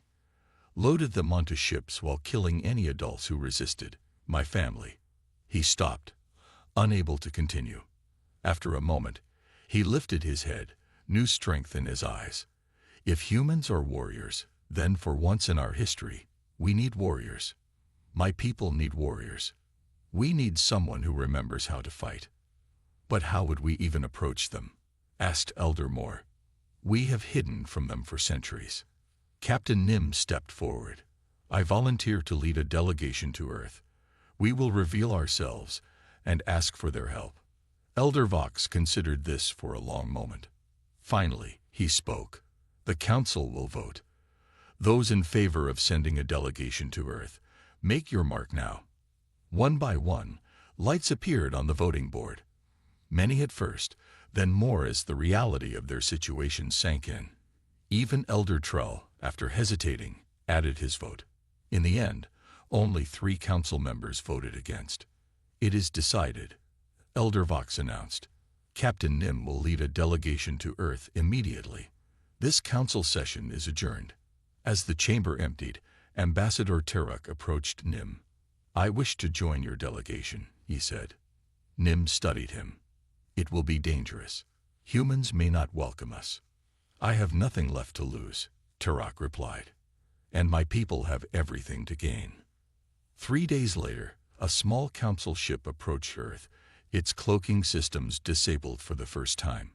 Loaded them onto ships while killing any adults who resisted. My family. He stopped, unable to continue. After a moment, he lifted his head, new strength in his eyes. If humans are warriors, then for once in our history, we need warriors. My people need warriors. We need someone who remembers how to fight. But how would we even approach them? Asked Elder Moore. We have hidden from them for centuries. Captain Nim stepped forward. I volunteer to lead a delegation to Earth. We will reveal ourselves and ask for their help. Elder Vox considered this for a long moment. Finally, he spoke. The council will vote. Those in favor of sending a delegation to Earth, make your mark now. One by one, lights appeared on the voting board. Many at first, then more as the reality of their situation sank in. Even Elder Trell, after hesitating, added his vote. In the end, only 3 council members voted against. It is decided, Elder Vox announced. Captain Nim will lead a delegation to Earth immediately. This council session is adjourned. As the chamber emptied, Ambassador Turok approached Nim. I wish to join your delegation, he said. Nim studied him. It will be dangerous. Humans may not welcome us. I have nothing left to lose, Turok replied. And my people have everything to gain. 3 days later, a small council ship approached Earth, its cloaking systems disabled for the first time.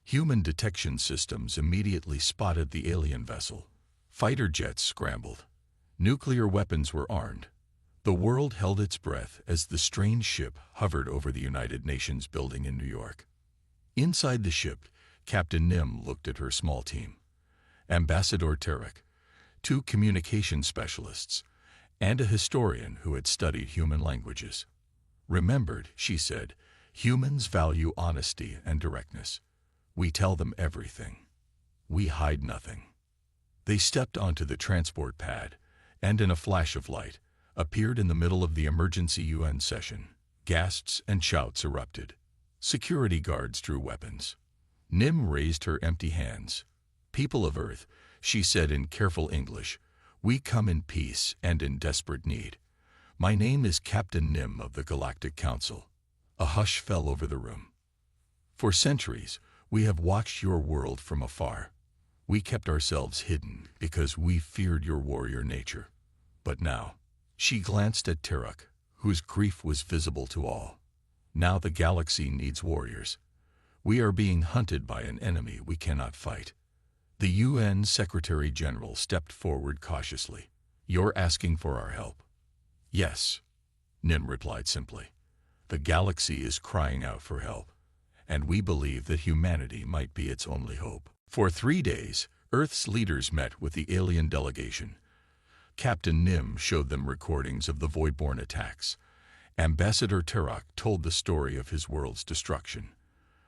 Human detection systems immediately spotted the alien vessel. Fighter jets scrambled. Nuclear weapons were armed. The world held its breath as the strange ship hovered over the United Nations building in New York. Inside the ship, Captain Nim looked at her small team. Ambassador Turok, 2 communication specialists, and a historian who had studied human languages. Remembered, she said, humans value honesty and directness. We tell them everything. We hide nothing. They stepped onto the transport pad, and in a flash of light, appeared in the middle of the emergency UN session. Gasps and shouts erupted. Security guards drew weapons. Nim raised her empty hands. "People of Earth," she said in careful English, "we come in peace and in desperate need. My name is Captain Nim of the Galactic Council." A hush fell over the room. "For centuries, we have watched your world from afar. We kept ourselves hidden because we feared your warrior nature. But now," she glanced at Terok, whose grief was visible to all, "now the galaxy needs warriors. We are being hunted by an enemy we cannot fight." The UN Secretary General stepped forward cautiously. "You're asking for our help?" "Yes," Nim replied simply. "The galaxy is crying out for help, and we believe that humanity might be its only hope." For 3 days, Earth's leaders met with the alien delegation. Captain Nim showed them recordings of the Voidborn attacks. Ambassador Terok told the story of his world's destruction.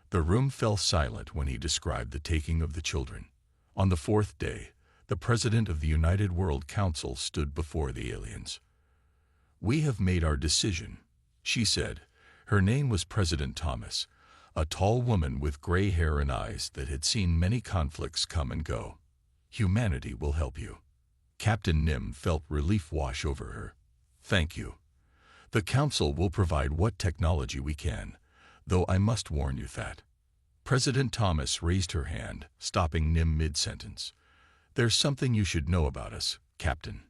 The room fell silent when he described the taking of the children. On the 4th day, the President of the United World Council stood before the aliens. "We have made our decision," she said. Her name was President Thomas, a tall woman with gray hair and eyes that had seen many conflicts come and go. "Humanity will help you." Captain Nim felt relief wash over her. "Thank you. The Council will provide what technology we can, though I must warn you that." President Thomas raised her hand, stopping Nim mid-sentence. "There's something you should know about us, Captain.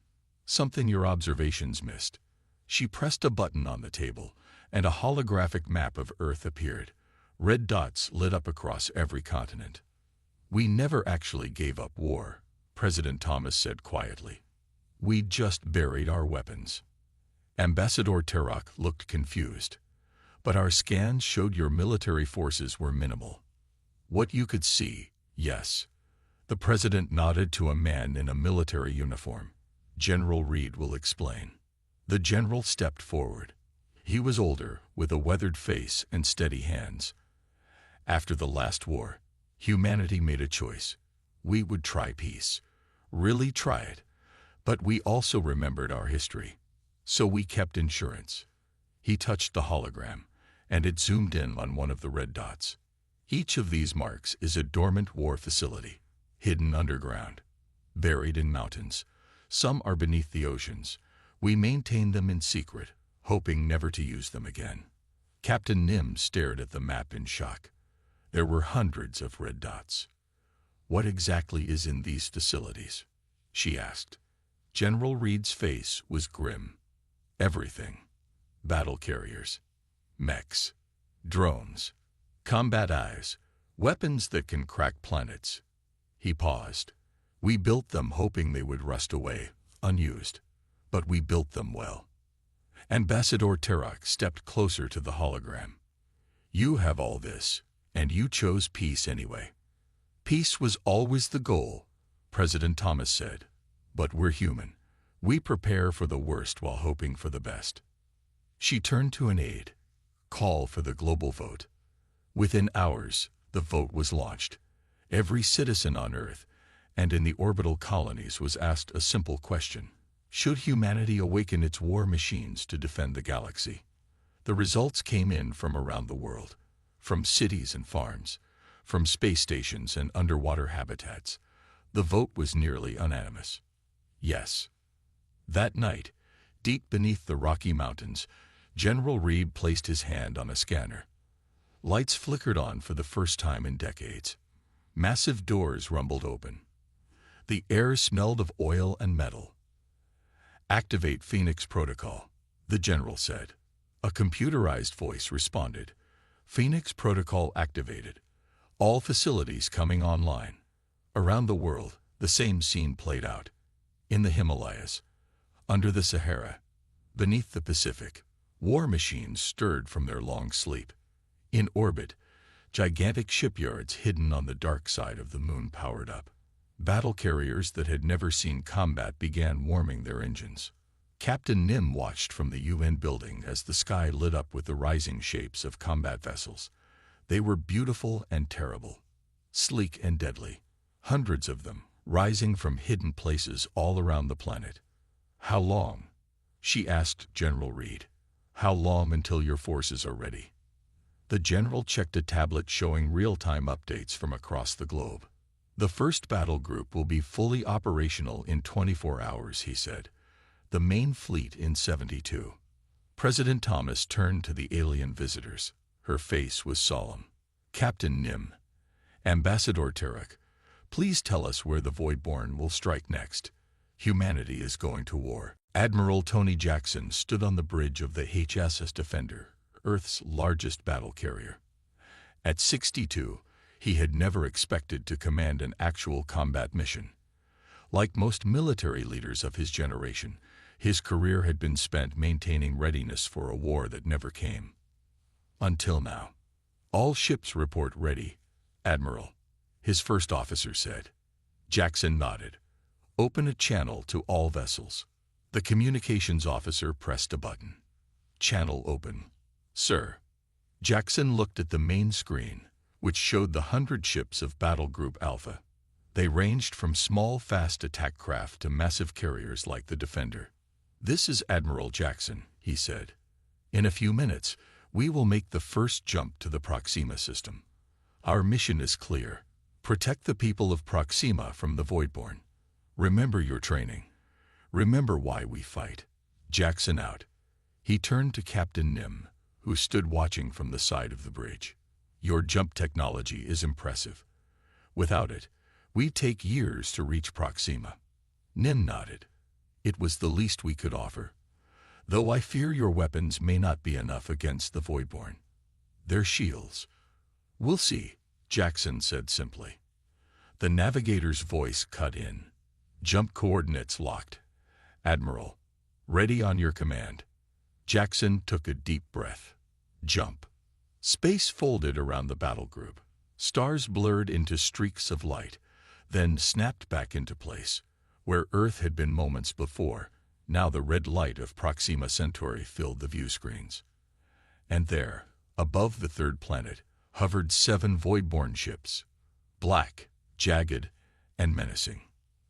Something your observations missed." She pressed a button on the table, and a holographic map of Earth appeared. Red dots lit up across every continent. "We never actually gave up war," President Thomas said quietly. "We just buried our weapons." Ambassador Terok looked confused. "But our scans showed your military forces were minimal." "What you could see, yes." The president nodded to a man in a military uniform. "General Reed will explain." The general stepped forward. He was older, with a weathered face and steady hands. "After the last war, humanity made a choice. We would try peace. Really try it. But we also remembered our history. So we kept insurance." He touched the hologram, and it zoomed in on one of the red dots. "Each of these marks is a dormant war facility, hidden underground, buried in mountains. Some are beneath the oceans. We maintain them in secret, hoping never to use them again." Captain Nim stared at the map in shock. There were hundreds of red dots. "What exactly is in these facilities?" she asked. General Reed's face was grim. "Everything. Battle carriers, mechs, drones, combat eyes, weapons that can crack planets." He paused. "We built them hoping they would rust away, unused. But we built them well." Ambassador Terok stepped closer to the hologram. "You have all this, and you chose peace anyway." "Peace was always the goal," President Thomas said. "But we're human. We prepare for the worst while hoping for the best." She turned to an aide. "Call for the global vote." Within hours, the vote was launched. Every citizen on Earth and in the orbital colonies was asked a simple question: should humanity awaken its war machines to defend the galaxy? The results came in from around the world, from cities and farms, from space stations and underwater habitats. The vote was nearly unanimous. Yes. That night, deep beneath the Rocky Mountains, General Reed placed his hand on a scanner. Lights flickered on for the first time in decades. Massive doors rumbled open. The air smelled of oil and metal. "Activate Phoenix Protocol," the general said. A computerized voice responded. "Phoenix Protocol activated. All facilities coming online." Around the world, the same scene played out. In the Himalayas, under the Sahara, beneath the Pacific, war machines stirred from their long sleep. In orbit, gigantic shipyards hidden on the dark side of the moon powered up. Battle carriers that had never seen combat began warming their engines. Captain Nim watched from the UN building as the sky lit up with the rising shapes of combat vessels. They were beautiful and terrible, sleek and deadly, hundreds of them, rising from hidden places all around the planet. "How long?" she asked General Reed. "How long until your forces are ready?" The general checked a tablet showing real-time updates from across the globe. The first battle group will be fully operational in 24 hours, he said. The main fleet in 72. President Thomas turned to the alien visitors. Her face was solemn. Captain Nim, Ambassador Tarek, please tell us where the Voidborn will strike next. Humanity is going to war. Admiral Tony Jackson stood on the bridge of the HSS Defender, Earth's largest battle carrier. At 62, he had never expected to command an actual combat mission. Like most military leaders of his generation, his career had been spent maintaining readiness for a war that never came. Until now. All ships report ready, Admiral, his first officer said. Jackson nodded. Open a channel to all vessels. The communications officer pressed a button. Channel open. Sir. Jackson looked at the main screen, which showed the 100 ships of Battle Group Alpha. They ranged from small, fast attack craft to massive carriers like the Defender. This is Admiral Jackson, he said. In a few minutes, we will make the first jump to the Proxima system. Our mission is clear. Protect the people of Proxima from the Voidborn. Remember your training. Remember why we fight. Jackson out. He turned to Captain Nim, who stood watching from the side of the bridge. Your jump technology is impressive. Without it, we'd take years to reach Proxima. Nim nodded. It was the least we could offer. Though I fear your weapons may not be enough against the Voidborn. They're shields. We'll see, Jackson said simply. The navigator's voice cut in. Jump coordinates locked. Admiral, ready on your command. Jackson took a deep breath. Jump. Space folded around the battle group. Stars blurred into streaks of light, then snapped back into place. Where Earth had been moments before, now the red light of Proxima Centauri filled the view screens. And there, above the third planet, hovered 7 Voidborn ships. Black, jagged, and menacing.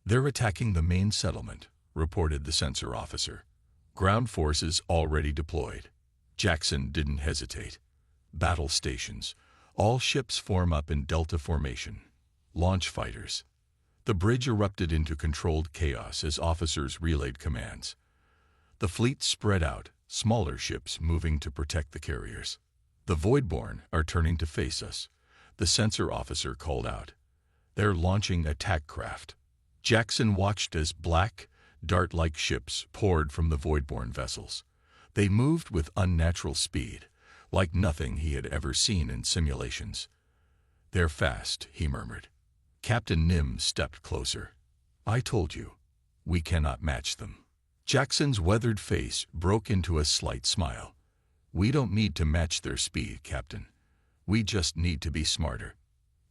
They're attacking the main settlement, reported the sensor officer. Ground forces already deployed. Jackson didn't hesitate. Battle stations. All ships form up in Delta formation. Launch fighters. The bridge erupted into controlled chaos as officers relayed commands. The fleet spread out, smaller ships moving to protect the carriers. The Voidborn are turning to face us, the sensor officer called out. They're launching attack craft. Jackson watched as black, dart-like ships poured from the Voidborn vessels. They moved with unnatural speed, like nothing he had ever seen in simulations. They're fast, he murmured. Captain Nim stepped closer. I told you, we cannot match them. Jackson's weathered face broke into a slight smile. We don't need to match their speed, Captain. We just need to be smarter.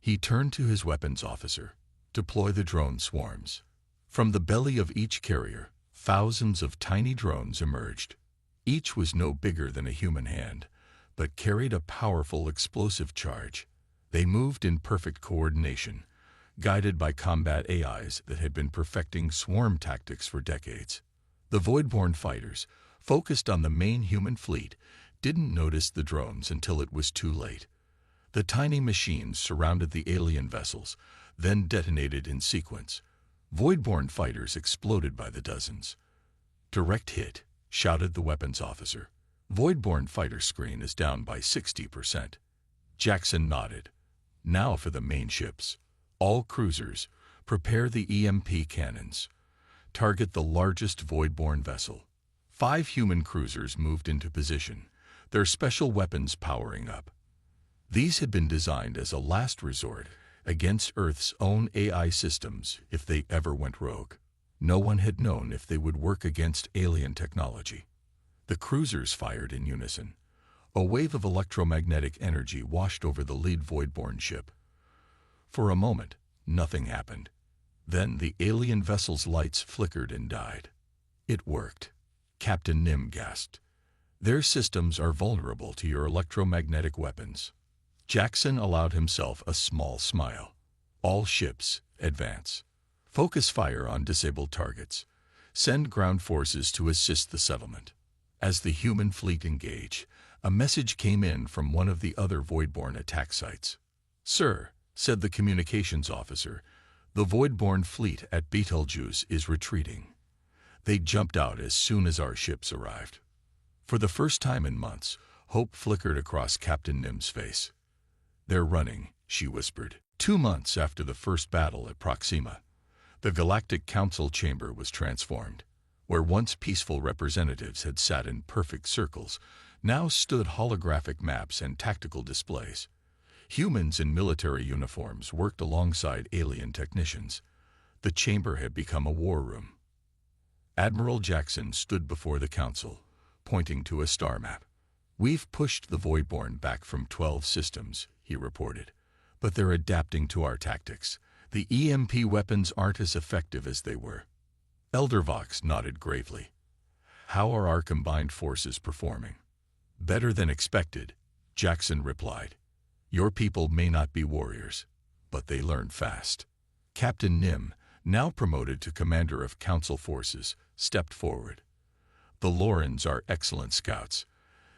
He turned to his weapons officer. Deploy the drone swarms. From the belly of each carrier, thousands of tiny drones emerged. Each was no bigger than a human hand, but carried a powerful explosive charge. They moved in perfect coordination, guided by combat AIs that had been perfecting swarm tactics for decades. The Voidborn fighters, focused on the main human fleet, didn't notice the drones until it was too late. The tiny machines surrounded the alien vessels, then detonated in sequence. Voidborn fighters exploded by the dozens. Direct hit, shouted the weapons officer. Voidborn fighter screen is down by 60%. Jackson nodded. Now for the main ships. All cruisers, prepare the EMP cannons. Target the largest Voidborn vessel. 5 human cruisers moved into position, their special weapons powering up. These had been designed as a last resort against Earth's own AI systems if they ever went rogue. No one had known if they would work against alien technology. The cruisers fired in unison. A wave of electromagnetic energy washed over the lead Voidborn ship. For a moment, nothing happened. Then the alien vessel's lights flickered and died. It worked. Captain Nim gasped. Their systems are vulnerable to your electromagnetic weapons. Jackson allowed himself a small smile. All ships, advance. Focus fire on disabled targets. Send ground forces to assist the settlement. As the human fleet engaged, a message came in from one of the other Voidborn attack sites. "Sir," said the communications officer, "the Voidborn fleet at Betelgeuse is retreating. They jumped out as soon as our ships arrived." For the first time in months, hope flickered across Captain Nim's face. "They're running," she whispered. 2 months after the first battle at Proxima, the Galactic Council chamber was transformed. Where once peaceful representatives had sat in perfect circles, now stood holographic maps and tactical displays. Humans in military uniforms worked alongside alien technicians. The chamber had become a war room. Admiral Jackson stood before the council, pointing to a star map. "We've pushed the Voidborn back from 12 systems," he reported, "but they're adapting to our tactics. The EMP weapons aren't as effective as they were." Elder Vox nodded gravely. "How are our combined forces performing?" "Better than expected," Jackson replied. "Your people may not be warriors, but they learn fast." Captain Nim, now promoted to commander of council forces, stepped forward. "The Lorans are excellent scouts.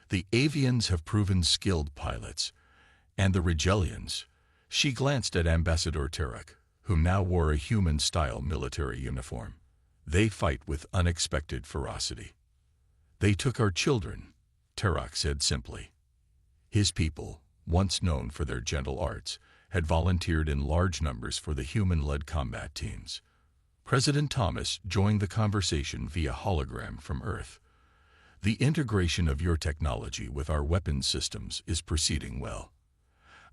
The Avians have proven skilled pilots. And the Regellians," she glanced at Ambassador Terek, who now wore a human-style military uniform, "they fight with unexpected ferocity." "They took our children," Terek said simply. His people, once known for their gentle arts, had volunteered in large numbers for the human-led combat teams. President Thomas joined the conversation via hologram from Earth. "The integration of your technology with our weapons systems is proceeding well.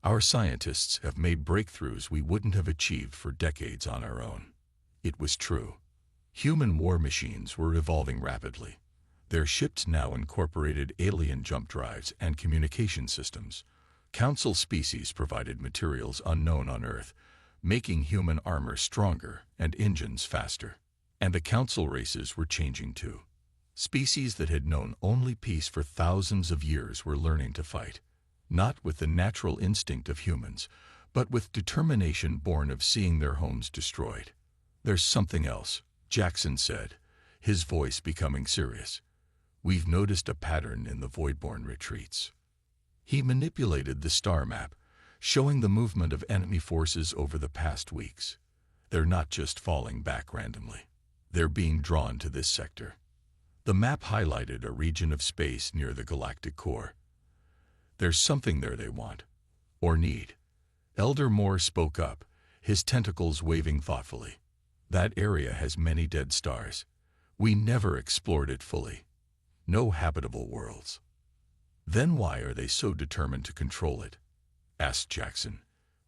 Our scientists have made breakthroughs we wouldn't have achieved for decades on our own." It was true. Human war machines were evolving rapidly. Their ships now incorporated alien jump drives and communication systems. Council species provided materials unknown on Earth, making human armor stronger and engines faster. And the Council races were changing too. Species that had known only peace for thousands of years were learning to fight, not with the natural instinct of humans, but with determination born of seeing their homes destroyed. "There's something else," Jackson said, his voice becoming serious. "We've noticed a pattern in the Voidborn retreats." He manipulated the star map, showing the movement of enemy forces over the past weeks. "They're not just falling back randomly. They're being drawn to this sector." The map highlighted a region of space near the galactic core. "There's something there they want, or need." Elder Moore spoke up, his tentacles waving thoughtfully. "That area has many dead stars. We never explored it fully. No habitable worlds." "Then why are they so determined to control it?" asked Jackson.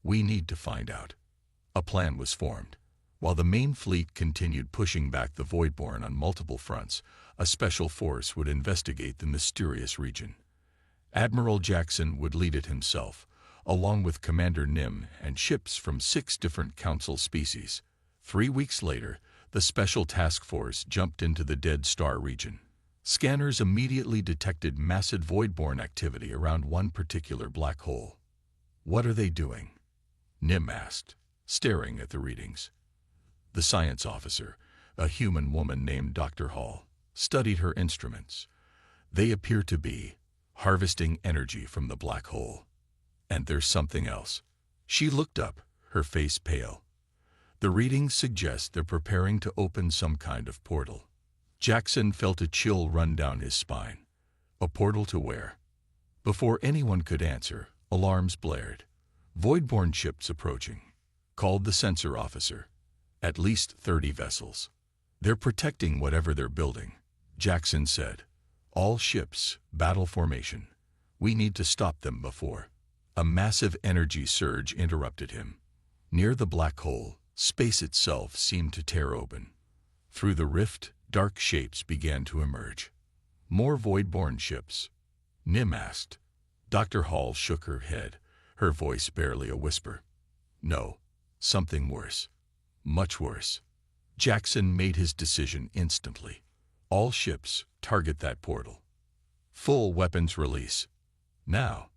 "We need to find out." A plan was formed. While the main fleet continued pushing back the Voidborn on multiple fronts, a special force would investigate the mysterious region. Admiral Jackson would lead it himself, along with Commander Nim and ships from 6 different Council species. 3 weeks later, the Special Task Force jumped into the Dead Star region. Scanners immediately detected massive Voidborn activity around one particular black hole. "What are they doing?" Nim asked, staring at the readings. The science officer, a human woman named Dr. Hall, studied her instruments. "They appear to be harvesting energy from the black hole. And there's something else." She looked up, her face pale. "The readings suggest they're preparing to open some kind of portal." Jackson felt a chill run down his spine. A portal to where? Before anyone could answer, alarms blared. "Voidborn ships approaching," called the sensor officer. "At least 30 vessels. They're protecting whatever they're building," Jackson said. "All ships, battle formation. We need to stop them before." A massive energy surge interrupted him. Near the black hole, space itself seemed to tear open. Through the rift, dark shapes began to emerge. "More Voidborn ships?" Nim asked. Dr. Hall shook her head, her voice barely a whisper. "No, something worse. Much worse." Jackson made his decision instantly. "All ships, target that portal. Full weapons release. Now."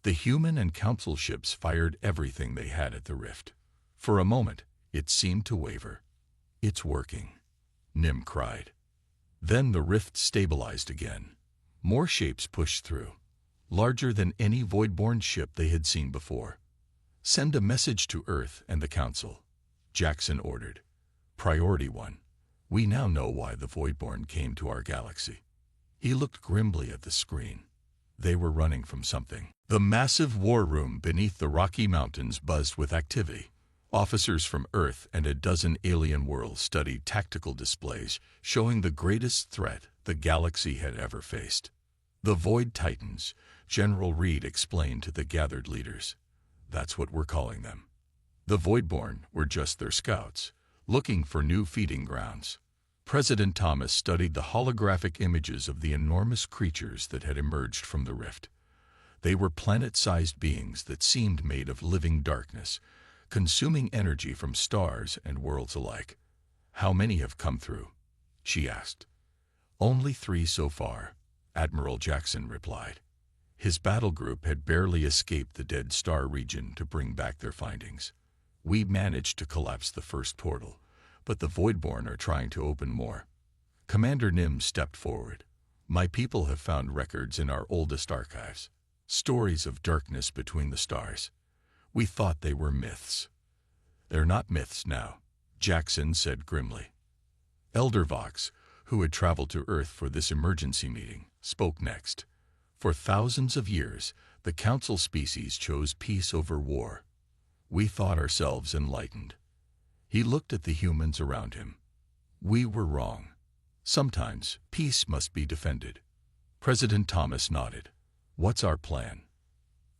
The human and council ships fired everything they had at the rift. For a moment, it seemed to waver. "It's working," Nim cried. Then the rift stabilized again. More shapes pushed through, larger than any void-born ship they had seen before. "Send a message to Earth and the Council," Jackson ordered. "Priority 1. We now know why the void-born came to our galaxy." He looked grimly at the screen. They were running from something. The massive war room beneath the Rocky Mountains buzzed with activity. Officers from Earth and a dozen alien worlds studied tactical displays showing the greatest threat the galaxy had ever faced. "The Void Titans," General Reed explained to the gathered leaders. "That's what we're calling them. The Voidborn were just their scouts, looking for new feeding grounds." President Thomas studied the holographic images of the enormous creatures that had emerged from the rift. They were planet-sized beings that seemed made of living darkness, consuming energy from stars and worlds alike. "How many have come through?" she asked. "Only 3 so far," Admiral Jackson replied. His battle group had barely escaped the Dead Star region to bring back their findings. "We managed to collapse the first portal, but the Voidborn are trying to open more." Commander Nim stepped forward. "My people have found records in our oldest archives. Stories of darkness between the stars. We thought they were myths." "They're not myths now," Jackson said grimly. Elder Vox, who had traveled to Earth for this emergency meeting, spoke next. "For thousands of years, the Council species chose peace over war. We thought ourselves enlightened." He looked at the humans around him. "We were wrong. Sometimes peace must be defended." President Thomas nodded. "What's our plan?"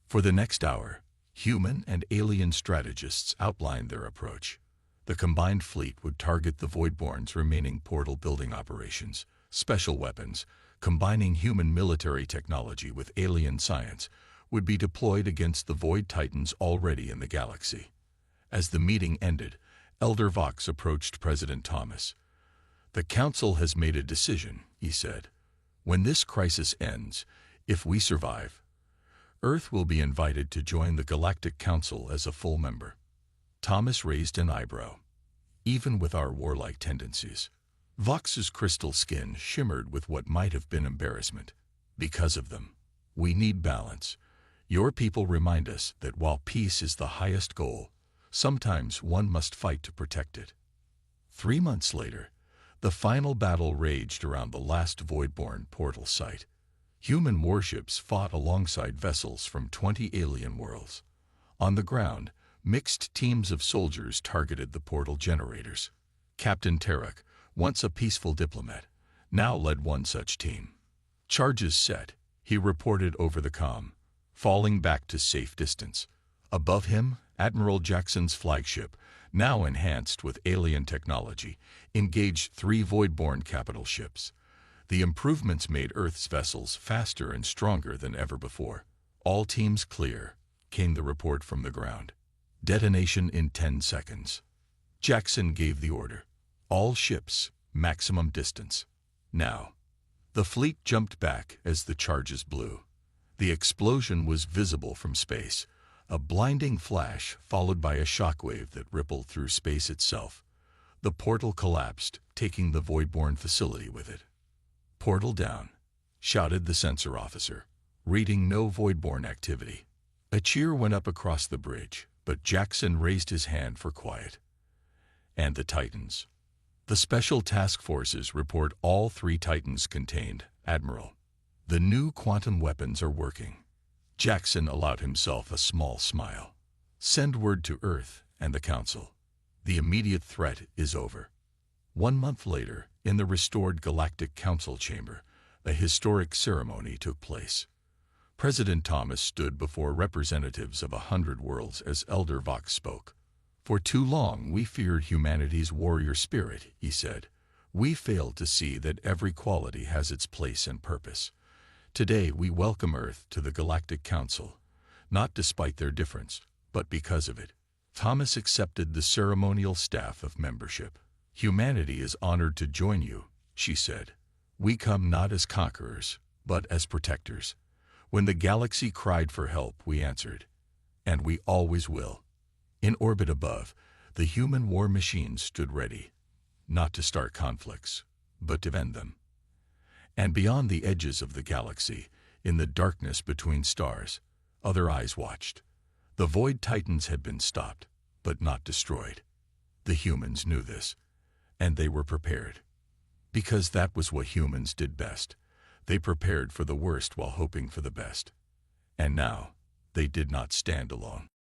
For the next hour, human and alien strategists outlined their approach. The combined fleet would target the Voidborn's remaining portal building operations. Special weapons, combining human military technology with alien science, would be deployed against the Void Titans already in the galaxy. As the meeting ended, Elder Vox approached President Thomas. "The Council has made a decision," he said. "When this crisis ends, if we survive, Earth will be invited to join the Galactic Council as a full member." Thomas raised an eyebrow. "Even with our warlike tendencies?" Vox's crystal skin shimmered with what might have been embarrassment. "Because of them. We need balance. Your people remind us that while peace is the highest goal, sometimes one must fight to protect it." 3 months later, the final battle raged around the last Voidborn portal site. Human warships fought alongside vessels from 20 alien worlds. On the ground, mixed teams of soldiers targeted the portal generators. Captain Tarek, once a peaceful diplomat, now led one such team. "Charges set," he reported over the comm, falling back to safe distance. Above him, Admiral Jackson's flagship, now enhanced with alien technology, engaged 3 Voidborn capital ships. The improvements made Earth's vessels faster and stronger than ever before. "All teams clear," came the report from the ground. "Detonation in 10 seconds." Jackson gave the order. "All ships, maximum distance. Now." The fleet jumped back as the charges blew. The explosion was visible from space, a blinding flash followed by a shockwave that rippled through space itself. The portal collapsed, taking the Voidborn facility with it. "Portal down," shouted the sensor officer, reading no Voidborn activity. A cheer went up across the bridge, but Jackson raised his hand for quiet. "And the Titans?" "The Special Task Forces report all 3 Titans contained, Admiral. The new quantum weapons are working." Jackson allowed himself a small smile. "Send word to Earth and the Council. The immediate threat is over." 1 month later, in the restored Galactic Council chamber, a historic ceremony took place. President Thomas stood before representatives of 100 worlds as Elder Vox spoke. "For too long we feared humanity's warrior spirit," he said. "We failed to see that every quality has its place and purpose. Today we welcome Earth to the Galactic Council, not despite their difference, but because of it." Thomas accepted the ceremonial staff of membership. "Humanity is honored to join you," she said. "We come not as conquerors, but as protectors. When the galaxy cried for help, we answered. And we always will." In orbit above, the human war machines stood ready, not to start conflicts, but to end them. And beyond the edges of the galaxy, in the darkness between stars, other eyes watched. The Void Titans had been stopped, but not destroyed. The humans knew this, and they were prepared. Because that was what humans did best. They prepared for the worst while hoping for the best. And now, they did not stand alone.